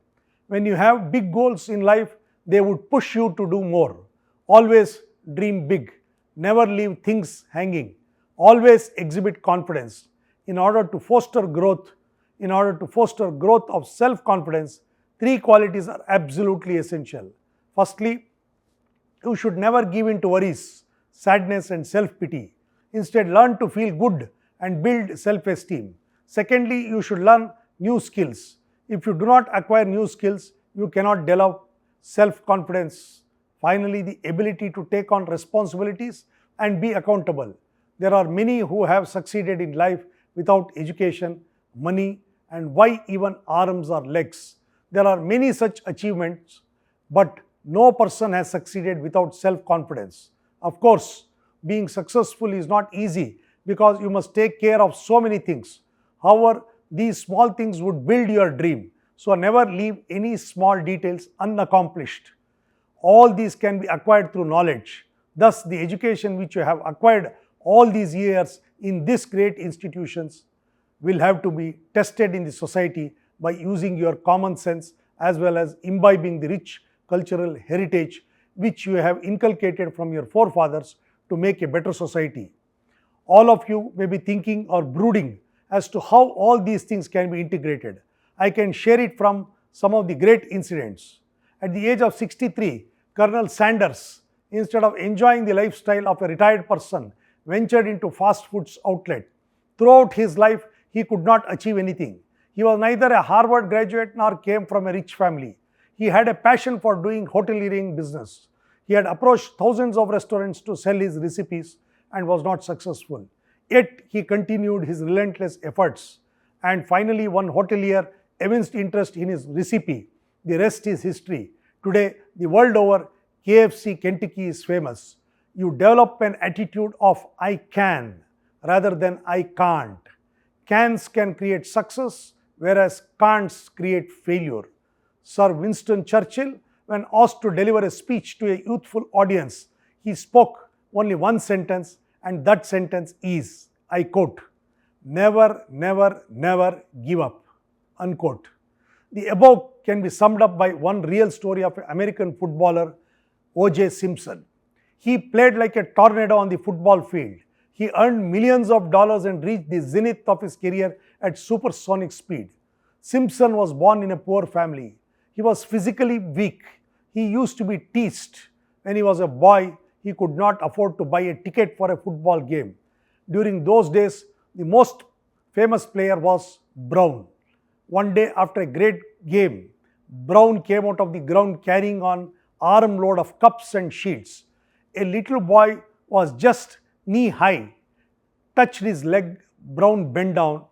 When you have big goals in life, they would push you to do more. Always dream big. Never leave things hanging. Always exhibit confidence. In order to foster growth of self-confidence, three qualities are absolutely essential. Firstly, you should never give in to worries, sadness and self-pity. Instead, learn to feel good and build self-esteem. Secondly, you should learn new skills. If you do not acquire new skills, you cannot develop self-confidence. Finally, the ability to take on responsibilities and be accountable. There are many who have succeeded in life without education, money, and why even arms or legs. There are many such achievements, but no person has succeeded without self-confidence. Of course, being successful is not easy because you must take care of so many things. However, these small things would build your dream. So never leave any small details unaccomplished. All these can be acquired through knowledge. Thus, the education which you have acquired all these years in these great institutions will have to be tested in the society by using your common sense as well as imbibing the rich cultural heritage which you have inculcated from your forefathers to make a better society. All of you may be thinking or brooding as to how all these things can be integrated. I can share it from some of the great incidents. At the age of 63, Colonel Sanders, instead of enjoying the lifestyle of a retired person, ventured into fast foods outlet. Throughout his life, he could not achieve anything. He was neither a Harvard graduate nor came from a rich family. He had a passion for doing hoteliering business. He had approached thousands of restaurants to sell his recipes and was not successful. Yet he continued his relentless efforts, and finally one hotelier evinced interest in his recipe. The rest is history. Today, the world over, KFC Kentucky is famous. You develop an attitude of I can rather than I can't. Cans can create success, whereas can'ts create failure. Sir Winston Churchill, when asked to deliver a speech to a youthful audience, he spoke only one sentence, and that sentence is, I quote, "Never, never, never give up," unquote. The above can be summed up by one real story of an American footballer, O.J. Simpson. He played like a tornado on the football field. He earned millions of dollars and reached the zenith of his career at supersonic speed. Simpson was born in a poor family. He was physically weak. He used to be teased. When he was a boy, he could not afford to buy a ticket for a football game. During those days, the most famous player was Brown. One day after a great game, Brown came out of the ground carrying an armload of cups and sheets. A little boy was just knee high touched his leg. Brown bent down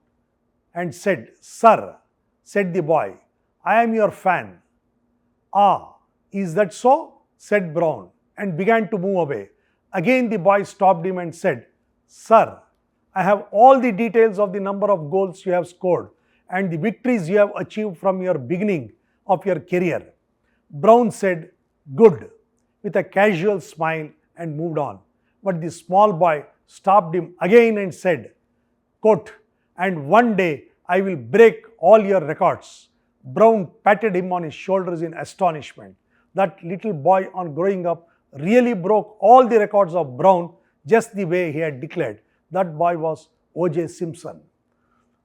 and said, "Sir," said the boy, "I am your fan." "Ah, is that so?" said Brown, and began to move away. Again the boy stopped him and said, "Sir, I have all the details of the number of goals you have scored and the victories you have achieved from your beginning of your career." Brown said, "Good," with a casual smile and moved on. But the small boy stopped him again and said, quote, "And one day I will break all your records." Brown patted him on his shoulders in astonishment. That little boy, on growing up, really broke all the records of Brown just the way he had declared. That boy was O.J. Simpson.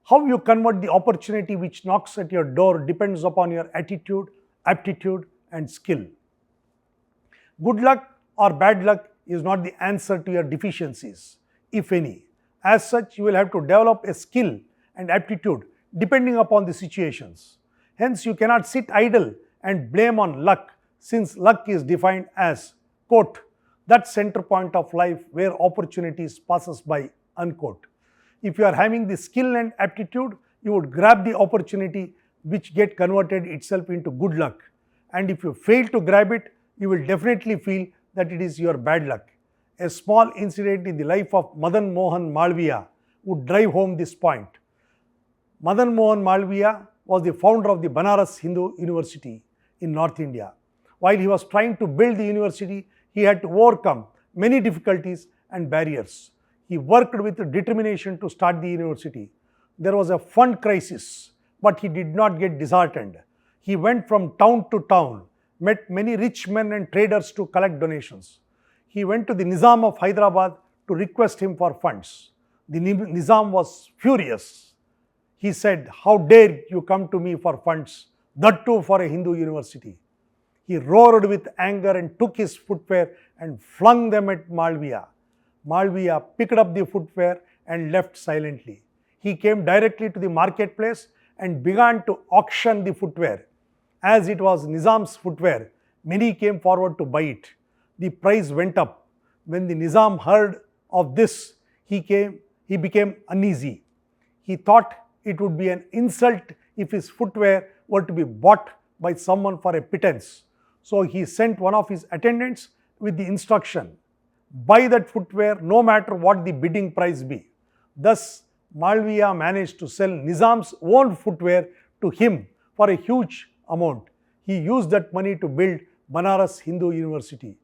How you convert the opportunity which knocks at your door depends upon your attitude, aptitude, and skill. Good luck or bad luck is not the answer to your deficiencies, if any. As such, you will have to develop a skill and aptitude depending upon the situations. Hence, you cannot sit idle and blame on luck, since luck is defined as, quote, "that center point of life where opportunities passes by," unquote. If you are having the skill and aptitude, you would grab the opportunity which get converted itself into good luck. And if you fail to grab it, you will definitely feel that it is your bad luck. A small incident in the life of Madan Mohan Malviya would drive home this point. Madan Mohan Malviya was the founder of the Banaras Hindu University in North India. While he was trying to build the university, he had to overcome many difficulties and barriers. He worked with determination to start the university. There was a fund crisis, but he did not get disheartened. He went from town to town, met many rich men and traders to collect donations. He went to the Nizam of Hyderabad to request him for funds. The Nizam was furious. He said, "How dare you come to me for funds, that too for a Hindu university?" He roared with anger and took his footwear and flung them at Malviya. Malviya picked up the footwear and left silently. He came directly to the marketplace and began to auction the footwear. As it was Nizam's footwear, many came forward to buy it. The price went up. When the Nizam heard of this, he became uneasy. He thought it would be an insult if his footwear were to be bought by someone for a pittance. So he sent one of his attendants with the instruction, "Buy that footwear no matter what the bidding price be." Thus, Malviya managed to sell Nizam's own footwear to him for a huge amount. He used that money to build Banaras Hindu University.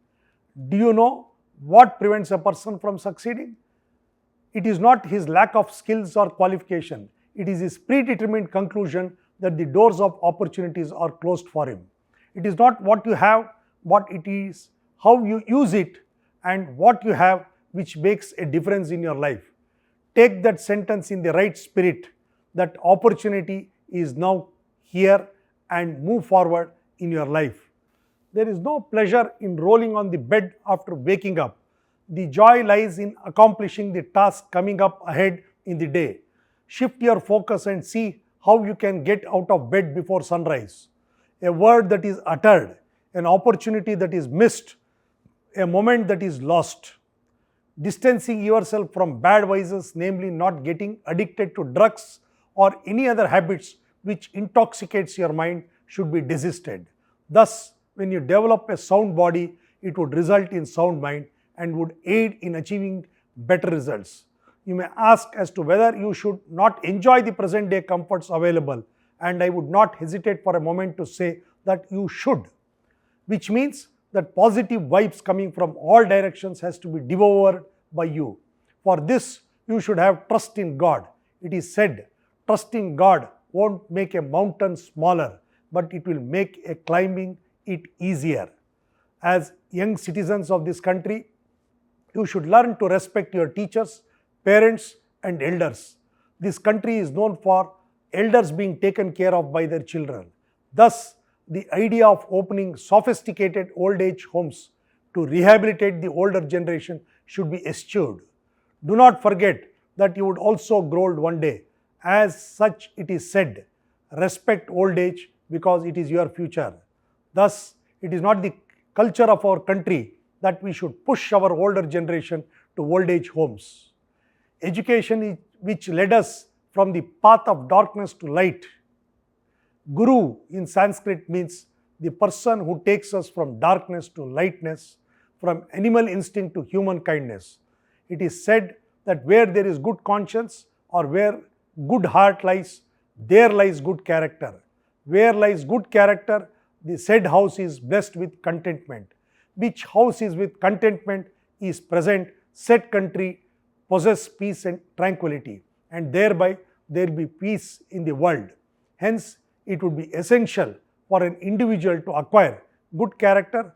Do you know what prevents a person from succeeding? It is not his lack of skills or qualification. It is his predetermined conclusion that the doors of opportunities are closed for him. It is not what you have, what it is, how you use it, and what you have which makes a difference in your life. Take that sentence in the right spirit, that opportunity is now here, and move forward in your life. There is no pleasure in rolling on the bed after waking up. The joy lies in accomplishing the task coming up ahead in the day. Shift your focus and see how you can get out of bed before sunrise. A word that is uttered, an opportunity that is missed, a moment that is lost. Distancing yourself from bad vices, namely not getting addicted to drugs or any other habits which intoxicates your mind, should be desisted. Thus, when you develop a sound body, it would result in sound mind and would aid in achieving better results. You may ask as to whether you should not enjoy the present day comforts available, and I would not hesitate for a moment to say that you should, which means that positive vibes coming from all directions has to be devoured by you. For this, you should have trust in God. It is said, trust in God won't make a mountain smaller, but it will make a climbing it easier. As young citizens of this country, you should learn to respect your teachers, parents, and elders. This country is known for elders being taken care of by their children. Thus, the idea of opening sophisticated old age homes to rehabilitate the older generation should be eschewed. Do not forget that you would also grow old one day. As such, it is said, respect old age because it is your future. Thus, it is not the culture of our country that we should push our older generation to old age homes. education which led us from the path of darkness to light. Guru in Sanskrit means the person who takes us from darkness to lightness, from animal instinct to human kindness. It is said that where there is good conscience or where good heart lies, there lies good character. Where lies good character, the said house is blessed with contentment. Which house is with contentment is present, said country possess peace and tranquility, and thereby there will be peace in the world. Hence, it would be essential for an individual to acquire good character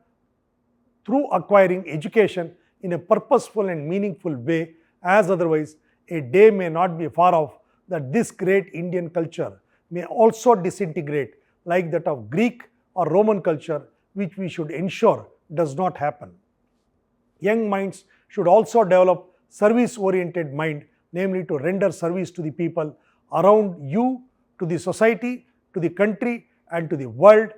through acquiring education in a purposeful and meaningful way, as otherwise a day may not be far off that this great Indian culture may also disintegrate like that of Greek or Roman culture, which we should ensure does not happen. Young minds should also develop service-oriented mind, namely to render service to the people around you, to the society, to the country and to the world,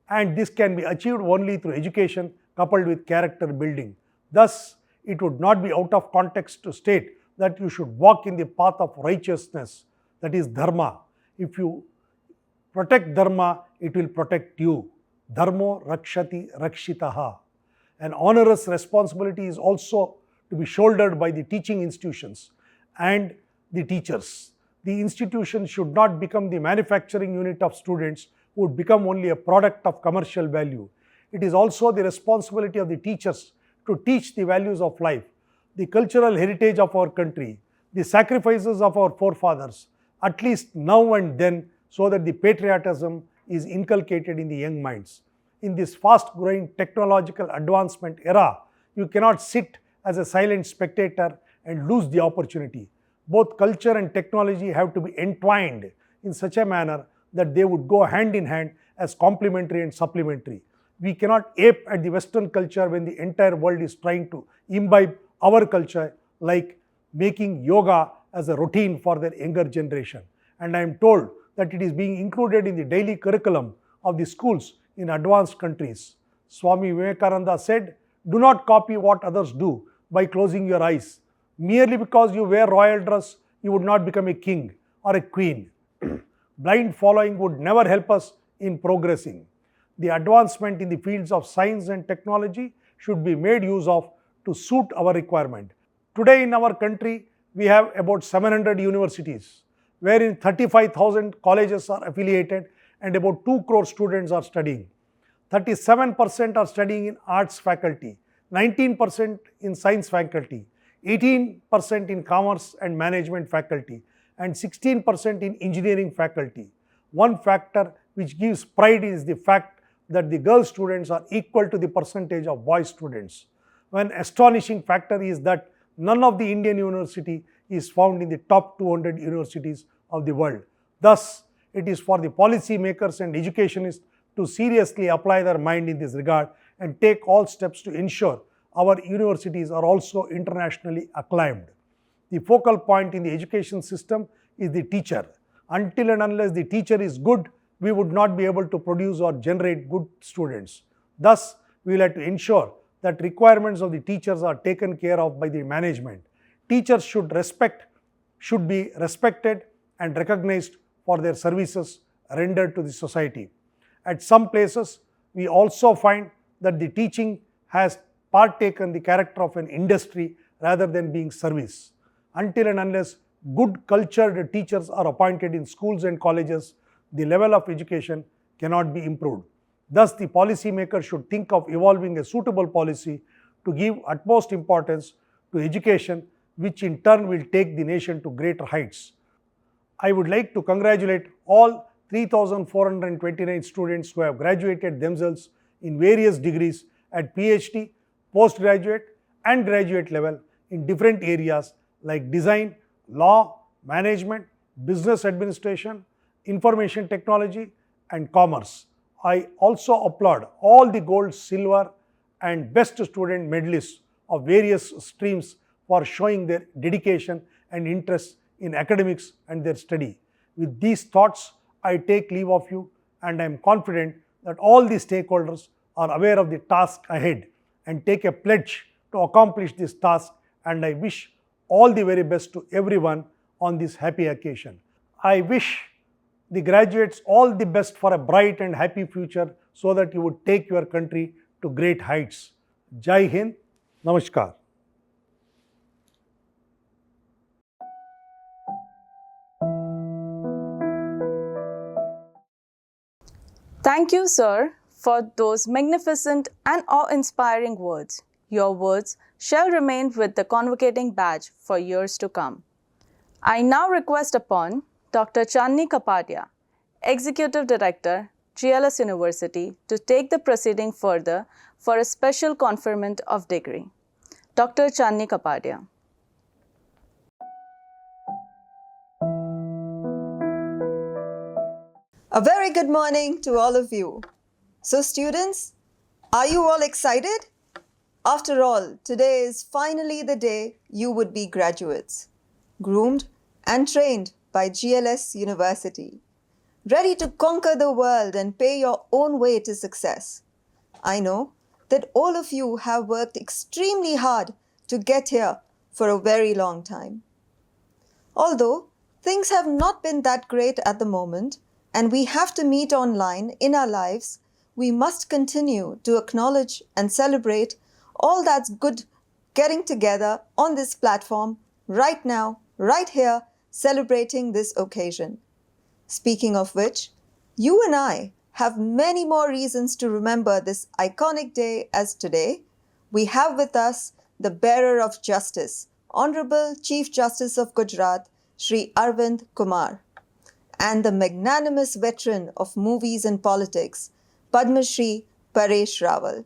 and this can be achieved only through education coupled with character building. Thus, it would not be out of context to state that you should walk in the path of righteousness, that is dharma. If you protect dharma, it will protect you. Dharmo rakshati rakshitaha. An onerous responsibility is also to be shouldered by the teaching institutions and the teachers. The institution should not become the manufacturing unit of students who would become only a product of commercial value. It is also the responsibility of the teachers to teach the values of life, the cultural heritage of our country, the sacrifices of our forefathers, at least now and then, so that the patriotism is inculcated in the young minds. In this fast-growing technological advancement era, you cannot sit as a silent spectator and lose the opportunity. Both culture and technology have to be entwined in such a manner that they would go hand in hand as complementary and supplementary. We cannot ape at the Western culture when the entire world is trying to imbibe our culture, like making yoga as a routine for their younger generation. And I am told that it is being included in the daily curriculum of the schools in advanced countries. Swami Vivekananda said, "Do not copy what others do by closing your eyes. Merely because you wear royal dress, you would not become a king or a queen. Blind following would never help us in progressing. The advancement in the fields of science and technology should be made use of to suit our requirement. Today in our country, we have about 700 universities, wherein 35,000 colleges are affiliated and about 2 crore students are studying. 37% are studying in arts faculty, 19% in science faculty, 18% in commerce and management faculty, and 16% in engineering faculty. One factor which gives pride is the fact that the girl students are equal to the percentage of boy students. One astonishing factor is that none of the Indian university is found in the top 200 universities of the world. Thus, it is for the policy makers and educationists to seriously apply their mind in this regard and take all steps to ensure our universities are also internationally acclaimed. The focal point in the education system is the teacher. Until and unless the teacher is good, we would not be able to produce or generate good students. Thus, we will have to ensure that requirements of the teachers are taken care of by the management. Teachers should be respected and recognized for their services rendered to the society. At some places, we also find that the teaching has partaken the character of an industry rather than being service. Until and unless good cultured teachers are appointed in schools and colleges, the level of education cannot be improved. Thus, the policy maker should think of evolving a suitable policy to give utmost importance to education, which in turn will take the nation to greater heights. I would like to congratulate all 3,429 students who have graduated themselves in various degrees at PhD, postgraduate and graduate level in different areas like design, law, management, business administration, information technology and commerce. I also applaud all the gold, silver and best student medalists of various streams for showing their dedication and interest in academics and their study. With these thoughts, I take leave of you, and I am confident that all the stakeholders are aware of the task ahead and take a pledge to accomplish this task, and I wish all the very best to everyone on this happy occasion. I wish the graduates all the best for a bright and happy future so that you would take your country to great heights. Jai Hind, Namaskar. Thank you, sir, for those magnificent and awe-inspiring words. Your words shall remain with the convocating badge for years to come. I now request upon Dr. Chandni Kapadia, Executive Director, GLS University, to take the proceeding further for a special conferment of degree. Dr. Chandni Kapadia. A very good morning to all of you. So students, are you all excited? After all, today is finally the day you would be graduates, groomed and trained by GLS University, ready to conquer the world and pay your own way to success. I know that all of you have worked extremely hard to get here for a very long time. Although things have not been that great at the moment, and we have to meet online in our lives, we must continue to acknowledge and celebrate all that's good getting together on this platform right now, right here, celebrating this occasion. Speaking of which, you and I have many more reasons to remember this iconic day as today. We have with us the bearer of justice, Honorable Chief Justice of Gujarat, Shri Aravind Kumar, and the magnanimous veteran of movies and politics, Padma Shri Paresh Rawal,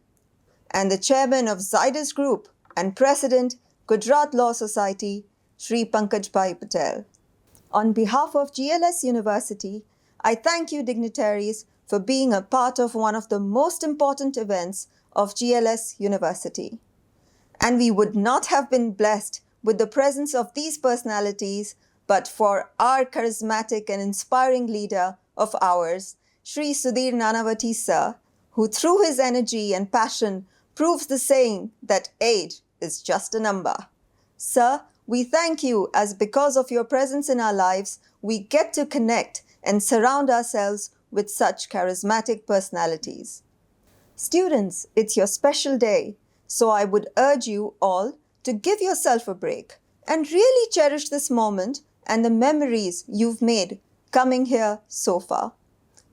and the chairman of Zydus Group and president, Gujarat Law Society, Shri Pankajbhai Patel. On behalf of GLS University, I thank you dignitaries for being a part of one of the most important events of GLS University. And we would not have been blessed with the presence of these personalities but for our charismatic and inspiring leader of ours, Shri Sudhir Nanavati sir, who through his energy and passion proves the saying that age is just a number. Sir, we thank you as because of your presence in our lives, we get to connect and surround ourselves with such charismatic personalities. Students, it's your special day, so I would urge you all to give yourself a break and really cherish this moment and the memories you've made coming here so far.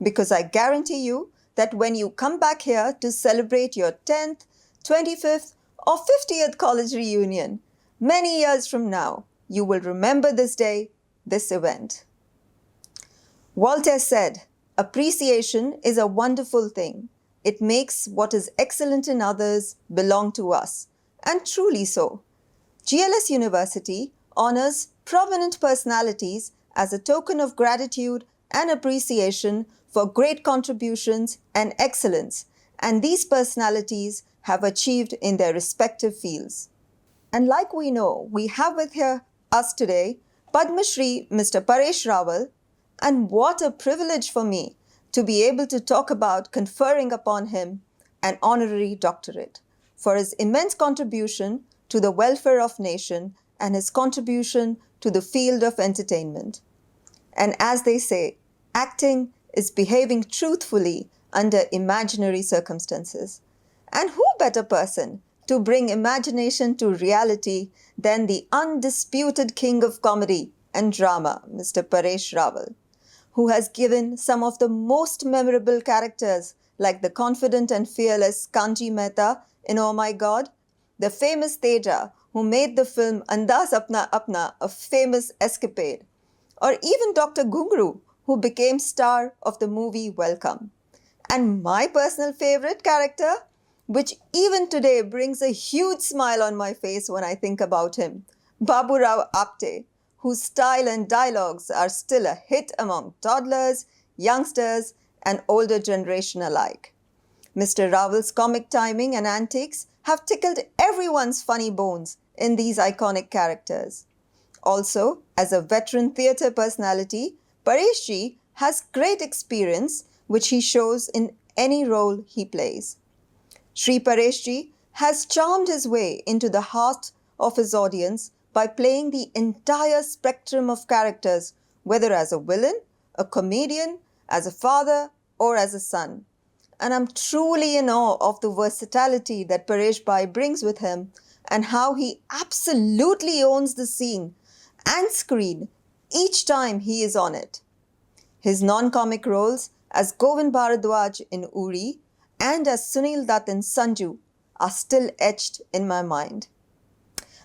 Because I guarantee you that when you come back here to celebrate your 10th, 25th or 50th college reunion, many years from now, you will remember this day, this event. Voltaire said, "Appreciation is a wonderful thing. It makes what is excellent in others belong to us." And truly so. GLS University honors prominent personalities as a token of gratitude and appreciation for great contributions and excellence, and these personalities have achieved in their respective fields. And like we know, we have with here us today Padma Shri Mr. Paresh Rawal, and what a privilege for me to be able to talk about conferring upon him an honorary doctorate for his immense contribution to the welfare of nation and his contribution to the field of entertainment. And as they say, acting is behaving truthfully under imaginary circumstances. And who better person to bring imagination to reality than the undisputed king of comedy and drama, Mr. Paresh Rawal, who has given some of the most memorable characters like the confident and fearless Kanji Mehta in Oh My God, the famous Teja who made the film Andaz Apna Apna a famous escapade, or even Dr. Ghungru, who became star of the movie Welcome. And my personal favorite character, which even today brings a huge smile on my face when I think about him, Babu Rao Apte, whose style and dialogues are still a hit among toddlers, youngsters, and older generation alike. Mr. Rawal's comic timing and antics have tickled everyone's funny bones in these iconic characters. Also, as a veteran theatre personality, Paresh ji has great experience which he shows in any role he plays. Shri Paresh ji has charmed his way into the heart of his audience by playing the entire spectrum of characters, whether as a villain, a comedian, as a father, or as a son. And I'm truly in awe of the versatility that Paresh Bhai brings with him and how he absolutely owns the scene and screen each time he is on it. His non-comic roles as Govind Bharadwaj in Uri and as Sunil Dutt in Sanju are still etched in my mind.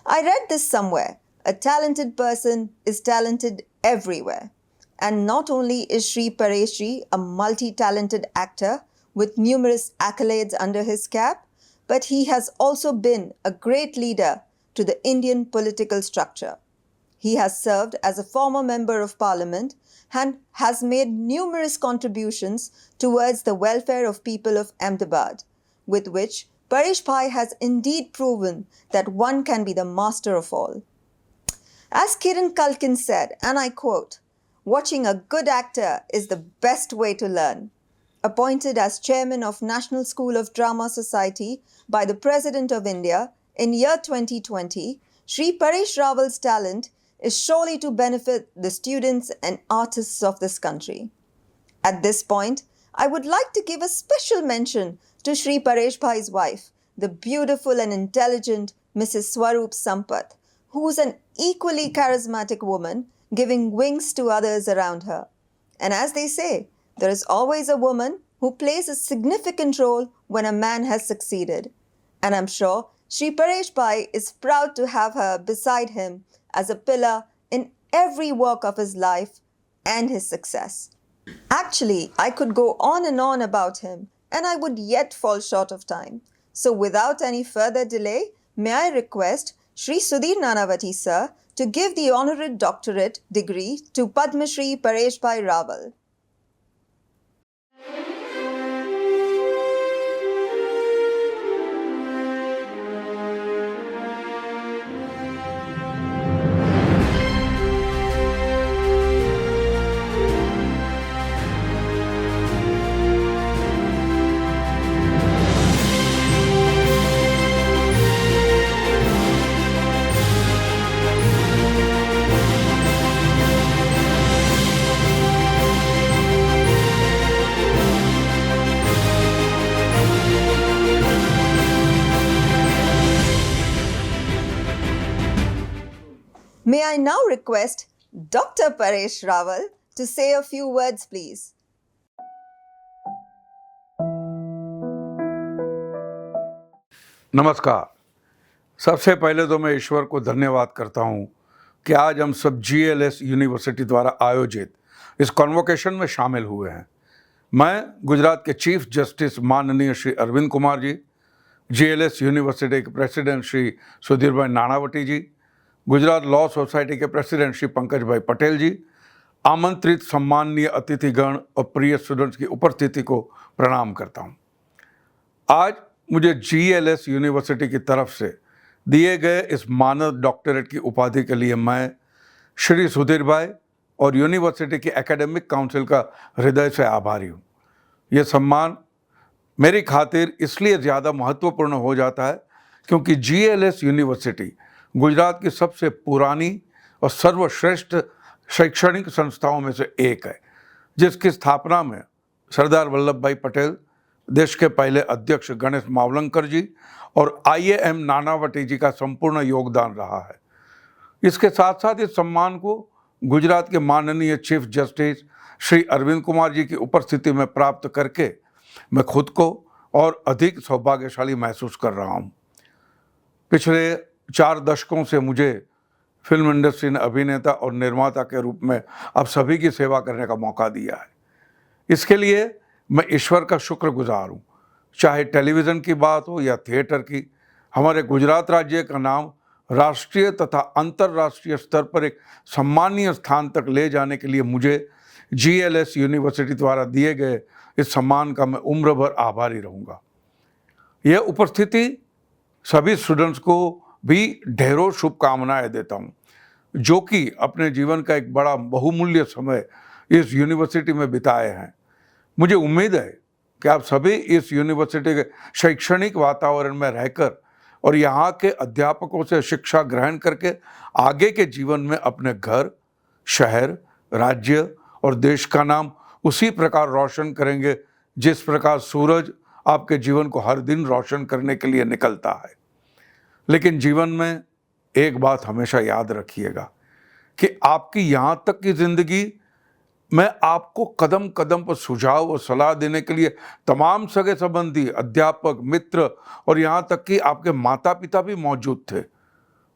I read this somewhere. A talented person is talented everywhere. And not only is Shri Paresh Ji a multi-talented actor with numerous accolades under his cap, but he has also been a great leader to the Indian political structure. He has served as a former member of parliament and has made numerous contributions towards the welfare of people of Ahmedabad, with which Paresh Bhai has indeed proven that one can be the master of all. As Kiran Kalkin said, and I quote, "Watching a good actor is the best way to learn." Appointed as chairman of National School of Drama Society by the President of India in year 2020, Shri Paresh Rawal's talent is surely to benefit the students and artists of this country. At this point, I would like to give a special mention to Shri Paresh Bhai's wife, the beautiful and intelligent Mrs. Swaroop Sampath, who is an equally charismatic woman, giving wings to others around her. And as they say, there is always a woman who plays a significant role when a man has succeeded. And I'm sure Shri Paresh Bhai is proud to have her beside him as a pillar in every walk of his life and his success. Actually, I could go on and on about him, and I would yet fall short of time. So without any further delay, may I request Shri Sudhir Nanavati sir to give the Honorary Doctorate degree to Padma Shri Paresh Bhai Rawal. May I now request Dr. Paresh Rawal to say a few words, please. नमस्कार। सबसे पहले तो मैं ईश्वर को धन्यवाद करता हूँ कि आज हम सब GLS यूनिवर्सिटी द्वारा आयोजित इस कॉन्वोकेशन में शामिल हुए हैं। मैं गुजरात के चीफ जस्टिस माननीय श्री अरविंद कुमार जी, GLS यूनिवर्सिटी के प्रेसिडेंट श्री सुधीर भाई नानावटी जी, गुजरात लॉ सोसाइटी के प्रेसिडेंट श्री पंकज भाई पटेल जी, आमंत्रित सम्माननीय अतिथिगण और प्रिय स्टूडेंट्स की उपस्थिति को प्रणाम करता हूँ। आज मुझे GLS यूनिवर्सिटी की तरफ से दिए गए इस मानद डॉक्टरेट की उपाधि के लिए मैं श्री सुधीर भाई और यूनिवर्सिटी की एकेडमिक काउंसिल का हृदय से आभारी हूँ। ये सम्मान मेरी खातिर इसलिए ज़्यादा महत्वपूर्ण हो जाता है क्योंकि GLS यूनिवर्सिटी गुजरात की सबसे पुरानी और सर्वश्रेष्ठ शैक्षणिक संस्थाओं में से एक है, जिसकी स्थापना में सरदार वल्लभ भाई पटेल, देश के पहले अध्यक्ष गणेश मावलंकर जी और IAM नानावटी जी का संपूर्ण योगदान रहा है। इसके साथ साथ इस सम्मान को गुजरात के माननीय चीफ जस्टिस श्री अरविंद कुमार जी की उपस्थिति में प्राप्त करके मैं खुद को और अधिक सौभाग्यशाली महसूस कर रहा हूँ। पिछले 4 दशकों से मुझे फिल्म इंडस्ट्री ने अभिनेता और निर्माता के रूप में आप सभी की सेवा करने का मौका दिया है। इसके लिए मैं ईश्वर का शुक्रगुजार हूँ। चाहे टेलीविज़न की बात हो या थिएटर की, हमारे गुजरात राज्य का नाम राष्ट्रीय तथा अंतर्राष्ट्रीय स्तर पर एक सम्मानीय स्थान तक ले जाने के लिए मुझे GLS यूनिवर्सिटी द्वारा दिए गए इस सम्मान का मैं उम्र भर आभारी रहूँगा। यह उपस्थिति सभी स्टूडेंट्स को भी ढेरों शुभकामनाएं देता हूँ, जो कि अपने जीवन का एक बड़ा बहुमूल्य समय इस यूनिवर्सिटी में बिताए हैं। मुझे उम्मीद है कि आप सभी इस यूनिवर्सिटी के शैक्षणिक वातावरण में रहकर और यहाँ के अध्यापकों से शिक्षा ग्रहण करके आगे के जीवन में अपने घर, शहर, राज्य और देश का नाम उसी प्रकार रोशन करेंगे जिस प्रकार सूरज आपके जीवन को हर दिन रोशन करने के लिए निकलता है। लेकिन जीवन में एक बात हमेशा याद रखिएगा कि आपकी यहाँ तक की ज़िंदगी मैं आपको कदम कदम पर सुझाव और सलाह देने के लिए तमाम सगे संबंधी, अध्यापक, मित्र और यहाँ तक कि आपके माता पिता भी मौजूद थे।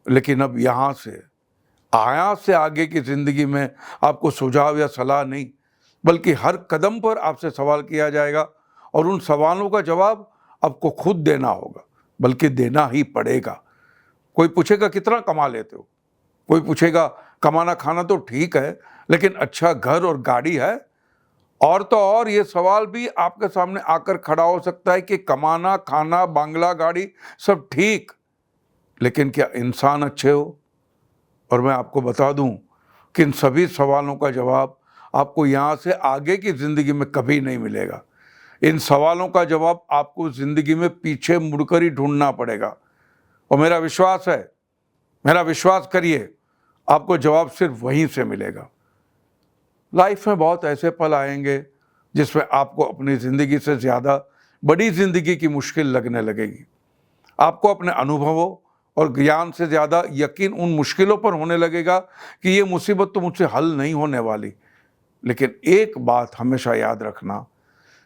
लेकिन अब यहाँ से आगे की ज़िंदगी में आपको सुझाव या सलाह नहीं, बल्कि हर कदम पर आपसे सवाल किया जाएगा और उन सवालों का जवाब आपको खुद देना होगा, बल्कि देना ही पड़ेगा। कोई पूछेगा कितना कमा लेते हो, कोई पूछेगा कमाना खाना तो ठीक है लेकिन अच्छा घर और गाड़ी है, और तो और ये सवाल भी आपके सामने आकर खड़ा हो सकता है कि कमाना खाना बांग्ला गाड़ी सब ठीक, लेकिन क्या इंसान अच्छे हो? और मैं आपको बता दूं कि इन सभी सवालों का जवाब आपको यहाँ से आगे की ज़िंदगी में कभी नहीं मिलेगा। इन सवालों का जवाब आपको ज़िंदगी में पीछे मुड़कर ही ढूंढना पड़ेगा। और मेरा विश्वास करिए, आपको जवाब सिर्फ वहीं से मिलेगा। लाइफ में बहुत ऐसे पल आएंगे जिसमें आपको अपनी ज़िंदगी से ज़्यादा बड़ी ज़िंदगी की मुश्किल लगने लगेगी। आपको अपने अनुभवों और ज्ञान से ज़्यादा यकीन उन मुश्किलों पर होने लगेगा कि ये मुसीबत तो मुझसे हल नहीं होने वाली। लेकिन एक बात हमेशा याद रखना,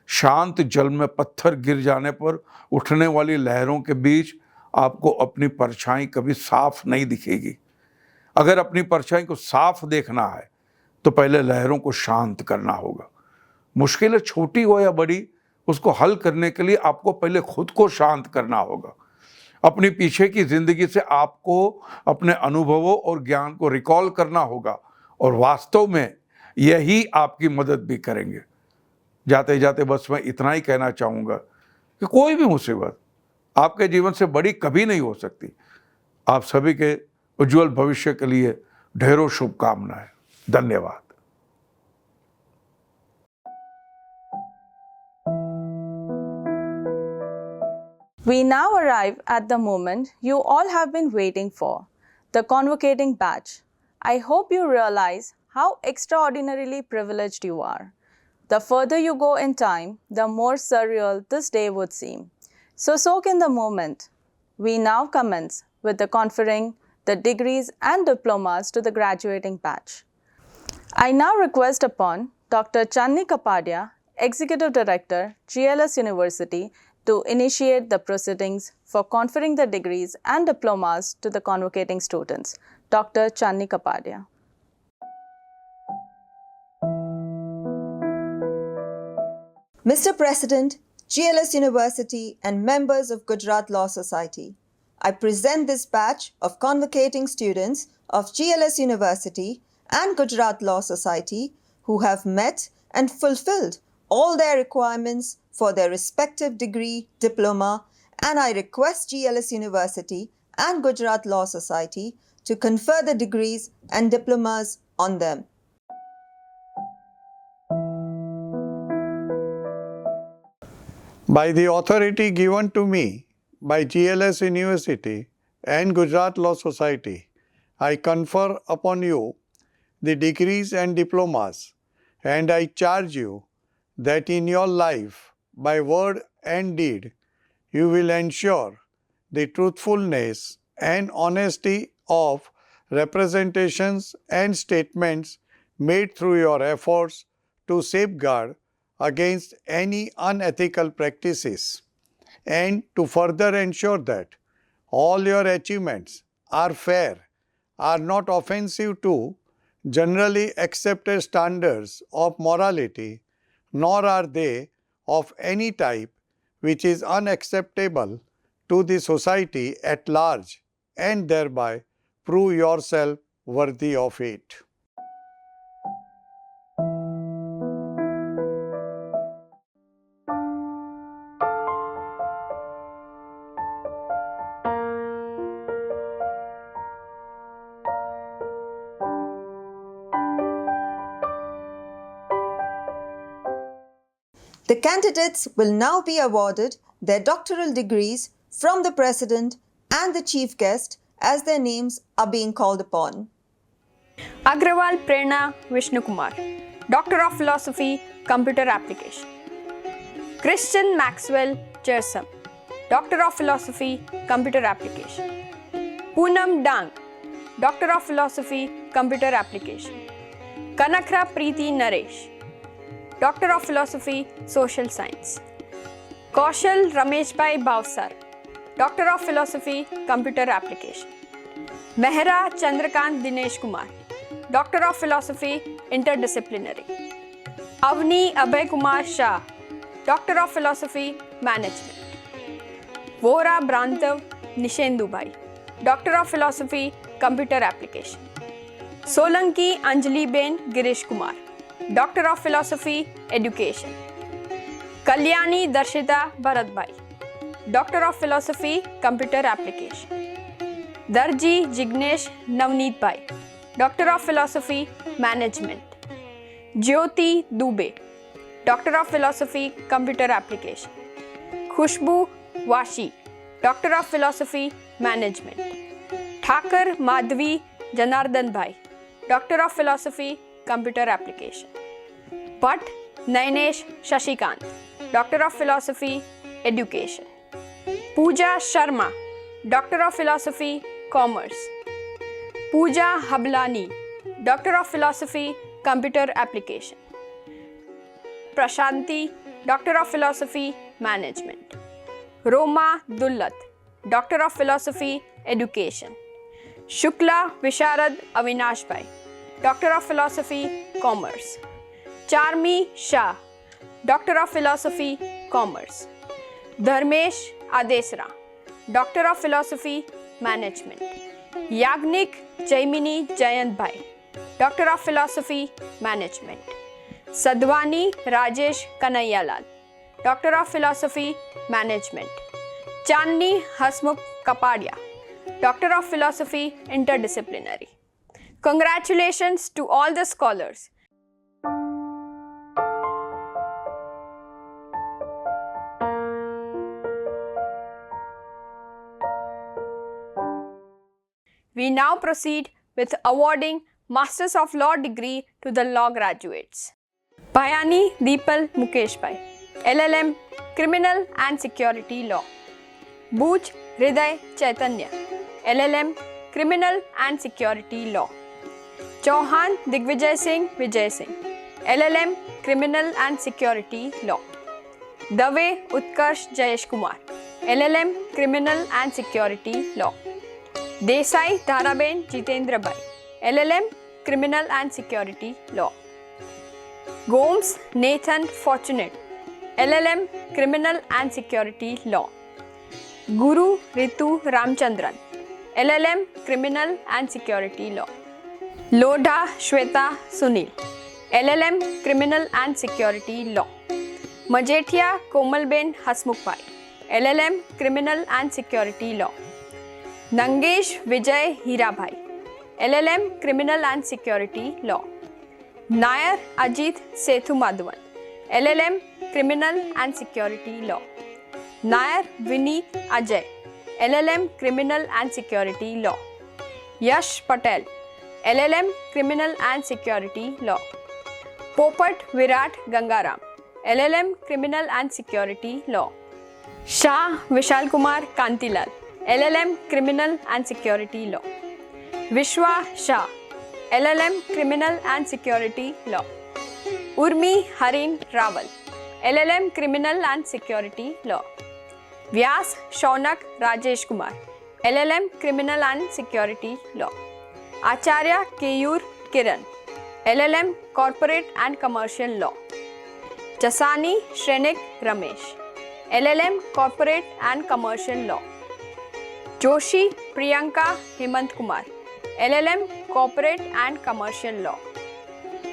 शांत जल में पत्थर गिर जाने पर उठने वाली लहरों के बीच आपको अपनी परछाई कभी साफ नहीं दिखेगी। अगर अपनी परछाई को साफ देखना है तो पहले लहरों को शांत करना होगा। मुश्किलें छोटी हो या बड़ी, उसको हल करने के लिए आपको पहले खुद को शांत करना होगा। अपनी पीछे की ज़िंदगी से आपको अपने अनुभवों और ज्ञान को रिकॉल करना होगा और वास्तव में यही आपकी मदद भी करेंगे। जाते जाते बस मैं इतना ही कहना चाहूँगा कि कोई भी मुसीबत आपके जीवन से बड़ी कभी नहीं हो सकती। आप सभी के उज्जवल भविष्य के लिए ढेरों शुभकामनाएं। धन्यवाद। We now arrive at the moment you all have been waiting for, the convocating batch. I hope you realize how extraordinarily privileged you are. The further you go in time, the more surreal this day would seem. So soak in the moment. We now commence with the conferring the degrees and diplomas to the graduating batch. I now request upon Dr. Channi Kapadia, Executive Director, GLS University, to initiate the proceedings for conferring the degrees and diplomas to the convocating students. Dr. Channi Kapadia. Mr. President, GLS University and members of Gujarat Law Society, I present this batch of convocating students of GLS University and Gujarat Law Society who have met and fulfilled all their requirements for their respective degree, diploma, and I request GLS University and Gujarat Law Society to confer the degrees and diplomas on them. By the authority given to me by GLS University and Gujarat Law Society, I confer upon you the degrees and diplomas, and I charge you that in your life, by word and deed, you will ensure the truthfulness and honesty of representations and statements made through your efforts to safeguard against any unethical practices, and to further ensure that all your achievements are fair, are not offensive to generally accepted standards of morality, nor are they of any type which is unacceptable to the society at large, and thereby prove yourself worthy of it. The candidates will now be awarded their doctoral degrees from the President and the chief guest as their names are being called upon. Agrawal Prerna Vishnu Kumar, Doctor of Philosophy, Computer Application. Christian Maxwell Chersam, Doctor of Philosophy, Computer Application. Poonam Dang, Doctor of Philosophy, Computer Application. Kanakra Preeti Naresh, Doctor of Philosophy, Social Science. Kaushal Rameshbhai Bhavsar, Doctor of Philosophy, Computer Application. Mehra Chandrakant Dinesh Kumar, Doctor of Philosophy, Interdisciplinary. Avni Abhay Kumar Shah, Doctor of Philosophy, Management. Vora Brantav Nishendubhai, Doctor of Philosophy, Computer Application. Solanki Anjali Ben Girish Kumar, Doctor of Philosophy, Education. Kalyani Darshita Bharatbhai, Doctor of Philosophy, Computer Application. Darji Jignesh Navneet Bhai, Doctor of Philosophy, Management. Jyoti Dubey, Doctor of Philosophy, Computer Application. Khushbu Washi, Doctor of Philosophy, Management. Thakar Madhvi Janardhan Bhai, Doctor of Philosophy, Computer Application. Bhatt Nainesh Shashikant, Doctor of Philosophy, Education. Pooja Sharma, Doctor of Philosophy, Commerce. Pooja Hablani, Doctor of Philosophy, Computer Application. Prashanti, Doctor of Philosophy, Management. Roma Dullat, Doctor of Philosophy, Education. Shukla Visharad Avinash Bhai, Doctor of Philosophy, Commerce. Charmi Shah, Doctor of Philosophy, Commerce. Dharmesh Adesra, Doctor of Philosophy, Management. Yagnik Jaimini Jayant Bhai, Doctor of Philosophy, Management. Sadhwani Rajesh Kanaiyalal, Doctor of Philosophy, Management. Chandni Hasmukh Kapadia, Doctor of Philosophy, Interdisciplinary. Congratulations to all the scholars. We now proceed with awarding Masters of Law degree to the law graduates. Bhayani Deepal Mukesh Bhai, LLM, Criminal and Security Law. Bhuj Hriday Chaitanya, LLM, Criminal and Security Law. Chauhan Digvijay Singh Vijay Singh, LLM, Criminal and Security Law. Dave Utkarsh Jayesh Kumar, LLM, Criminal and Security Law. Desai Taraben Jitendra Bhai, LLM, Criminal and Security Law. Gomes Nathan Fortunate, LLM, Criminal and Security Law. Guru Ritu Ramchandran, LLM, Criminal and Security Law. Lodha Shweta Sunil, LLM, Criminal and Security Law. Majetia Komalben Hasmukh Bhai, LLM, Criminal and Security Law. Nangesh Vijay Hirabhai, LLM, Criminal and Security Law. Nair Ajit Sethu Madhavan, LLM, Criminal and Security Law. Nair Vineet Ajay, LLM, Criminal and Security Law. Yash Patel, LLM, Criminal and Security Law. Popat Virat Gangaram, LLM, Criminal and Security Law. Shah Vishal Kumar Kantilal, LLM, Criminal and Security Law. Vishwa Shah, LLM, Criminal and Security Law. Urmi Harin Rawal, LLM, Criminal and Security Law. Vyas Shaunak Rajesh Kumar, LLM, Criminal and Security Law. Acharya Keyur Kiran, LLM, Corporate and Commercial Law. Jasani Shrenik Ramesh, LLM, Corporate and Commercial Law. Joshi Priyanka Hemant Kumar, LLM, Corporate and Commercial Law.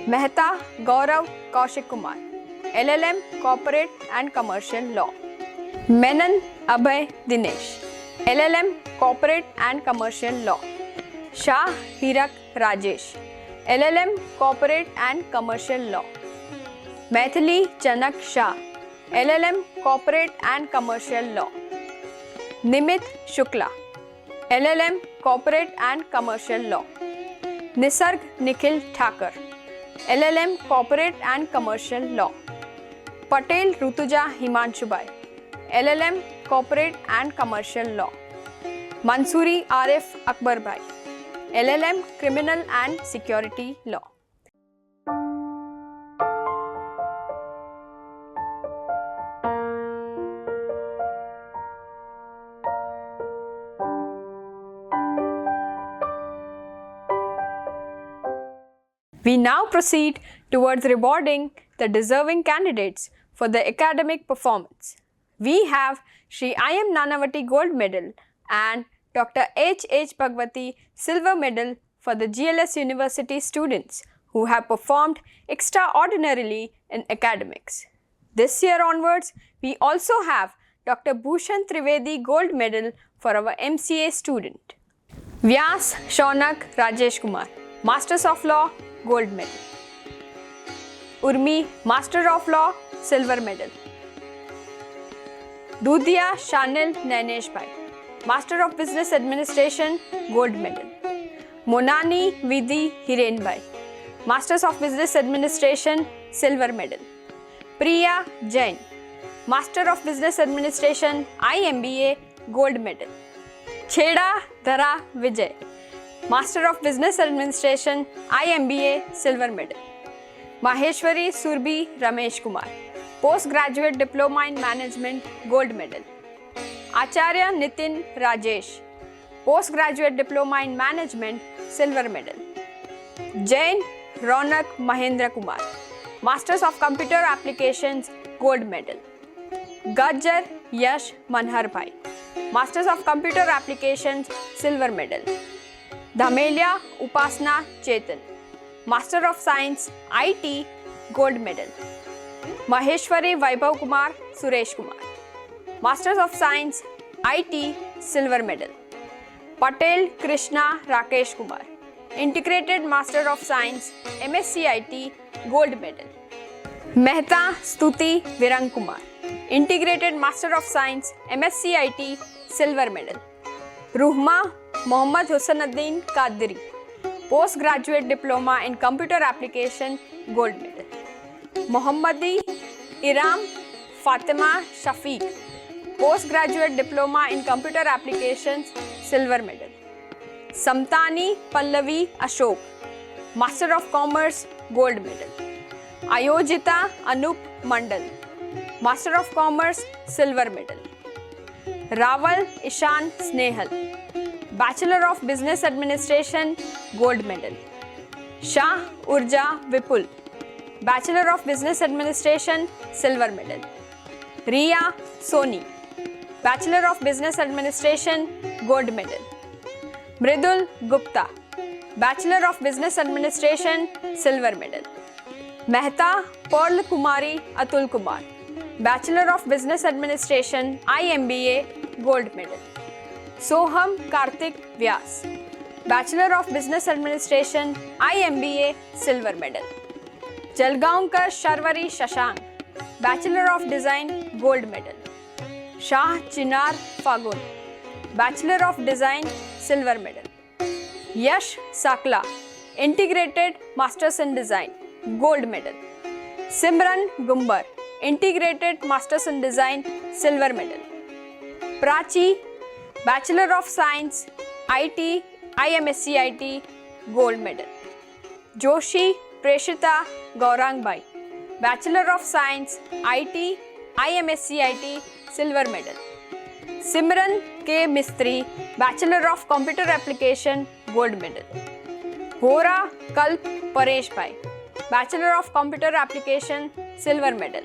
Mehta Gaurav Kaushik Kumar, LLM, Corporate and Commercial Law. Menon Abhay Dinesh, LLM, Corporate and Commercial Law. Shah Hirak Rajesh, LLM, Corporate and Commercial Law. Maithili Chanak Shah, LLM, Corporate and Commercial Law. Nimit Shukla, LLM Corporate and Commercial Law. Nisarg Nikhil Thakur, LLM Corporate and Commercial Law. Patel Rutuja Himanshubai, LLM Corporate and Commercial Law. Mansuri Arif Akbarbhai, LLM Criminal and Security Law. We now proceed towards rewarding the deserving candidates for the academic performance. We have Shri I.M. Nanavati Gold Medal and Dr. H. Bhagwati Silver Medal for the GLS University students who have performed extraordinarily in academics. This year onwards, we also have Dr. Bhushan Trivedi Gold Medal for our MCA student. Vyas Shaunak Rajesh Kumar, Masters of Law, Gold Medal. Urmi, Master of Law, Silver Medal. Dudia Shanil Nainesh Bhai, Master of Business Administration, Gold Medal. Monani Vidhi Hiren Bhai, Masters of Business Administration, Silver Medal. Priya Jain, Master of Business Administration, IMBA, Gold Medal. Chheda Dhara Vijay, Master of Business Administration, IMBA, Silver Medal. Maheshwari Surbi Ramesh Kumar, Postgraduate Diploma in Management, Gold Medal. Acharya Nitin Rajesh, Postgraduate Diploma in Management, Silver Medal. Jain Ronak Mahendra Kumar, Masters of Computer Applications, Gold Medal. Gajjar Yash Manhar Bhai, Masters of Computer Applications, Silver Medal. Dhamelia Upasna Chetan, Master of Science, IT, Gold Medal. Maheshwari Vaibhav Kumar Suresh Kumar, Masters of Science, IT, Silver Medal. Patel Krishna Rakesh Kumar, Integrated Master of Science, MSc IT, Gold Medal. Mehta Stuti Virang Kumar, Integrated Master of Science, MSc IT, Silver Medal. Ruhma Mohammad Hussanuddin Qadri, Postgraduate Diploma in Computer Application, Gold Medal. Mohammadi Iram Fatima Shafiq, Postgraduate Diploma in Computer Applications, Silver Medal. Samtani Pallavi Ashok, Master of Commerce, Gold Medal. Ayojita Anup Mandal, Master of Commerce, Silver Medal. Rawal Ishan Snehal, Bachelor of Business Administration, Gold Medal. Shah Urja Vipul, Bachelor of Business Administration, Silver Medal. Riya Soni, Bachelor of Business Administration, Gold Medal. Mridul Gupta, Bachelor of Business Administration, Silver Medal. Mehta Pearl Kumari Atul Kumar, Bachelor of Business Administration, IMBA, Gold Medal. Soham Karthik Vyas, Bachelor of Business Administration, IMBA, Silver Medal. Jalgaonkar Sharwari Shashank, Bachelor of Design, Gold Medal. Shah Chinar Fagun, Bachelor of Design, Silver Medal. Yash Sakla, Integrated Masters in Design, Gold Medal. Simran Gumbar, Integrated Masters in Design, Silver Medal. Prachi, Bachelor of Science, IT, IMSc IT, Gold Medal. Joshi Preshita Gaurangbai, Bachelor of Science, IT, IMSc IT, Silver Medal. Simran K. Mistry, Bachelor of Computer Application, Gold Medal. Hora Kalp Paresh Bhai, Bachelor of Computer Application, Silver Medal.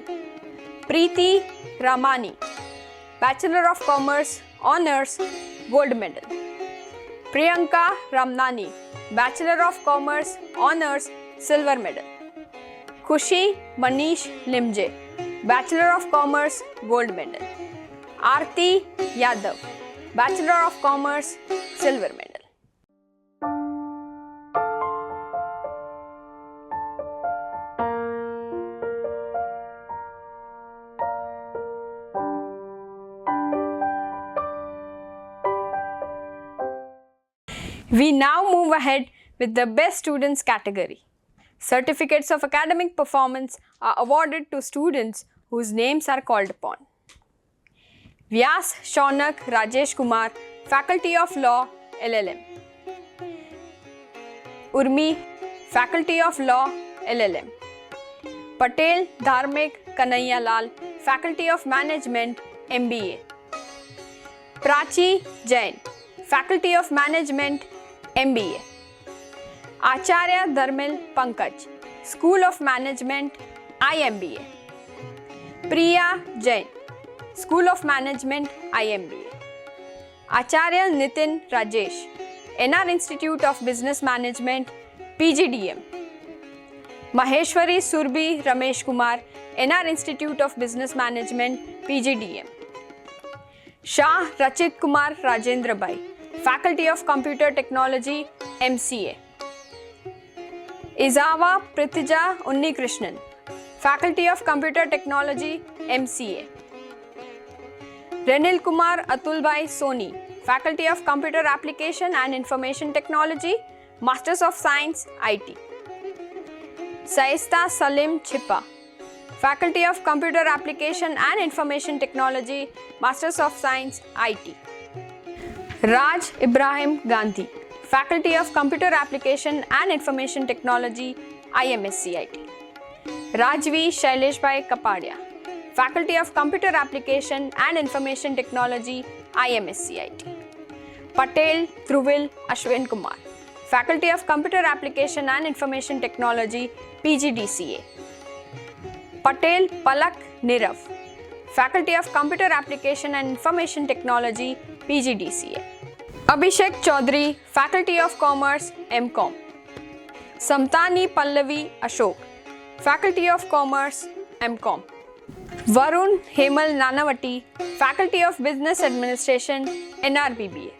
Preeti Ramani, Bachelor of Commerce, Honours, Gold Medal. Priyanka Ramnani, Bachelor of Commerce, Honours, Silver Medal. Khushi Manish Limje, Bachelor of Commerce, Gold Medal. Aarti Yadav, Bachelor of Commerce, Silver Medal. We now move ahead with the Best Students category. Certificates of academic performance are awarded to students whose names are called upon. Vyas Shaunak Rajesh Kumar, Faculty of Law, LLM. Urmi, Faculty of Law, LLM. Patel Dharmik Kanaiya Lal, Faculty of Management, MBA. Prachi Jain, Faculty of Management, MBA. Acharya Dharmil Pankaj, School of Management, IMBA. Priya Jain, School of Management, IMBA. Acharya Nitin Rajesh, NR Institute of Business Management, PGDM. Maheshwari Surbi Ramesh Kumar, NR Institute of Business Management, PGDM. Shah Rachit Kumar Rajendra Bai, Faculty of Computer Technology, MCA. Izawa Pritija Unni Krishnan, Faculty of Computer Technology, MCA. Renil Kumar Atulbai Soni, Faculty of Computer Application and Information Technology, Masters of Science, IT. Saista Salim Chippa, Faculty of Computer Application and Information Technology, Masters of Science, IT. Raj Ibrahim Gandhi, Faculty of Computer Application and Information Technology, IMSCIT. Rajvi Shaileshbhai Kapadia, Faculty of Computer Application and Information Technology, IMSCIT. Patel Thruvil Ashwin Kumar, Faculty of Computer Application and Information Technology, PGDCA. Patel Palak Nirav, Faculty of Computer Application and Information Technology, PGDCA. Abhishek Chaudhary, Faculty of Commerce, MCOM. Samtani Pallavi Ashok, Faculty of Commerce, MCOM. Varun Hemal Nanavati, Faculty of Business Administration, NRBBA.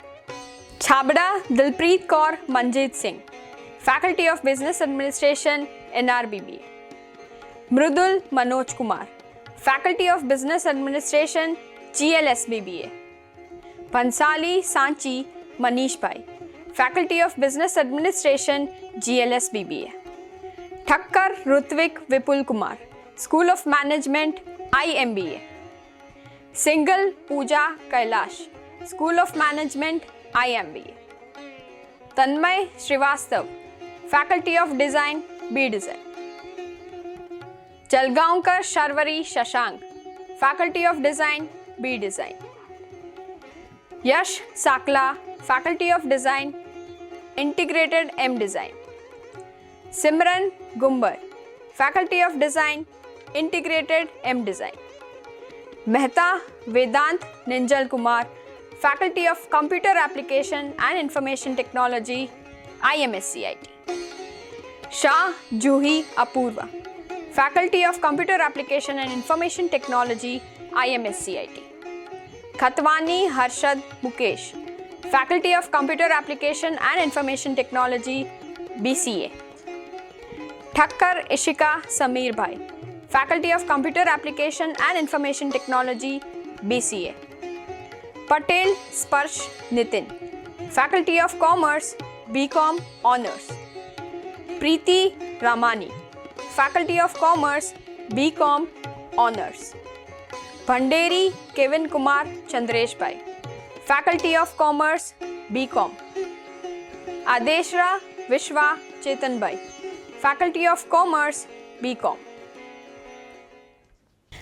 Chabda Dilpreet Kaur Manjeet Singh, Faculty of Business Administration, NRBBA. Mrudul Manoj Kumar, Faculty of Business Administration, GLS BBA. Pansali Sanchi Manish Pai, Faculty of Business Administration, GLS BBA. Thakkar Rutvik Vipul Kumar, School of Management, IMBA. Singhal Pooja Kailash, School of Management, IMBA. Tanmay Srivastav, Faculty of Design, B Design. Jalgaonkar Sharvari Shashank, Faculty of Design, B Design. Yash Sakla, Faculty of Design, Integrated M Design. Simran Gumbar, Faculty of Design, Integrated M Design. Mehta Vedant Ninjal Kumar, Faculty of Computer Application and Information Technology, IMSCIT. Shah Juhi Apurva, Faculty of Computer Application and Information Technology, IMSCIT. Khatwani Harshad Mukesh, Faculty of Computer Application and Information Technology, BCA. Thakkar Ishika Sameer Bhai, Faculty of Computer Application and Information Technology, BCA. Patel Sparsh Nitin, Faculty of Commerce, BCom Honours. Preeti Ramani, Faculty of Commerce, BCom Honours. Bhanderi Kevin Kumar Chandresh Bhai, Faculty of Commerce, BCom. Adeshra Vishwa Chetan Bhai, Faculty of Commerce, BCom.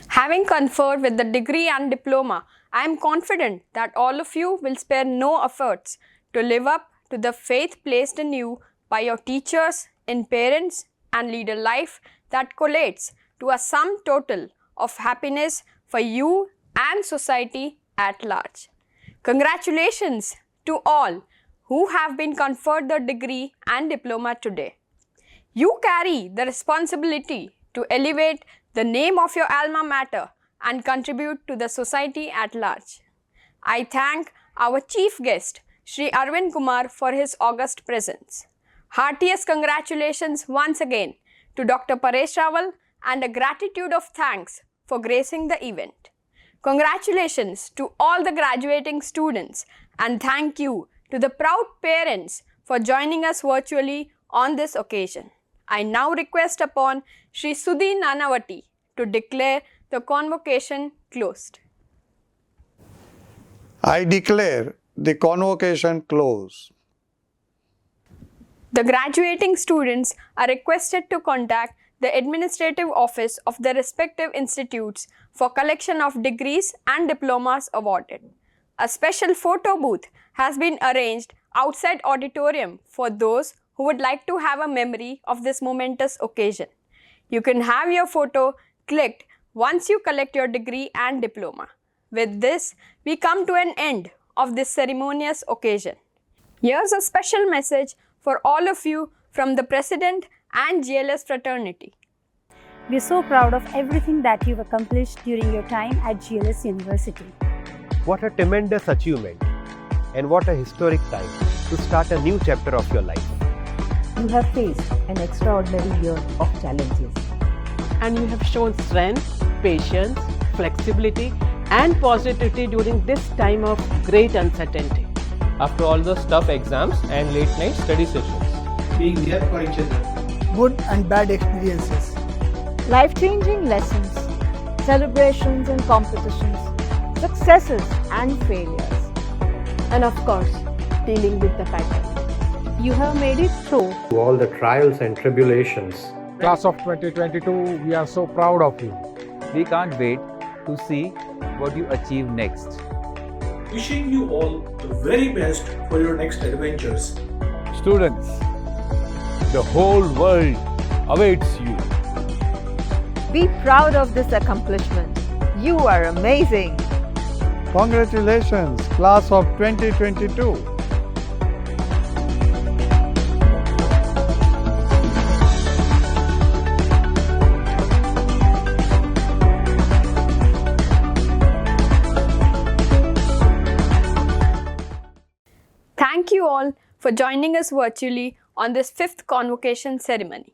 Having conferred with the degree and diploma, I am confident that all of you will spare no efforts to live up to the faith placed in you by your teachers, in parents, and lead a life that collates to a sum total of happiness for you and society at large. Congratulations to all who have been conferred the degree and diploma today. You carry the responsibility to elevate the name of your alma mater and contribute to the society at large. I thank our chief guest, Shri Aravind Kumar, for his august presence. Heartiest congratulations once again to Dr. Paresh Rawal and a gratitude of thanks for gracing the event. Congratulations to all the graduating students and thank you to the proud parents for joining us virtually on this occasion. I now request upon Shri Sudhir Nanavati to declare the convocation closed. I declare the convocation closed. The graduating students are requested to contact the administrative office of their respective institutes for collection of degrees and diplomas awarded. A special photo booth has been arranged outside auditorium for those who would like to have a memory of this momentous occasion. You can have your photo clicked once you collect your degree and diploma. With this, we come to an end of this ceremonious occasion. Here's a special message for all of you from the President and GLS fraternity. We are so proud of everything that you've accomplished during your time at GLS University. What a tremendous achievement and what a historic time to start a new chapter of your life. You have faced an extraordinary year of challenges. And you have shown strength, patience, flexibility and positivity during this time of great uncertainty. After all those tough exams and late night study sessions. Being there for each other. Good and bad experiences. Life-changing lessons, celebrations and competitions, successes and failures. And of course, dealing with the pandemic. You have made it through. To all the trials and tribulations. Class of 2022, we are so proud of you. We can't wait to see what you achieve next. Wishing you all the very best for your next adventures. Students, the whole world awaits you. Be proud of this accomplishment. You are amazing. Congratulations, class of 2022. Thank you all for joining us virtually on this 5th convocation ceremony.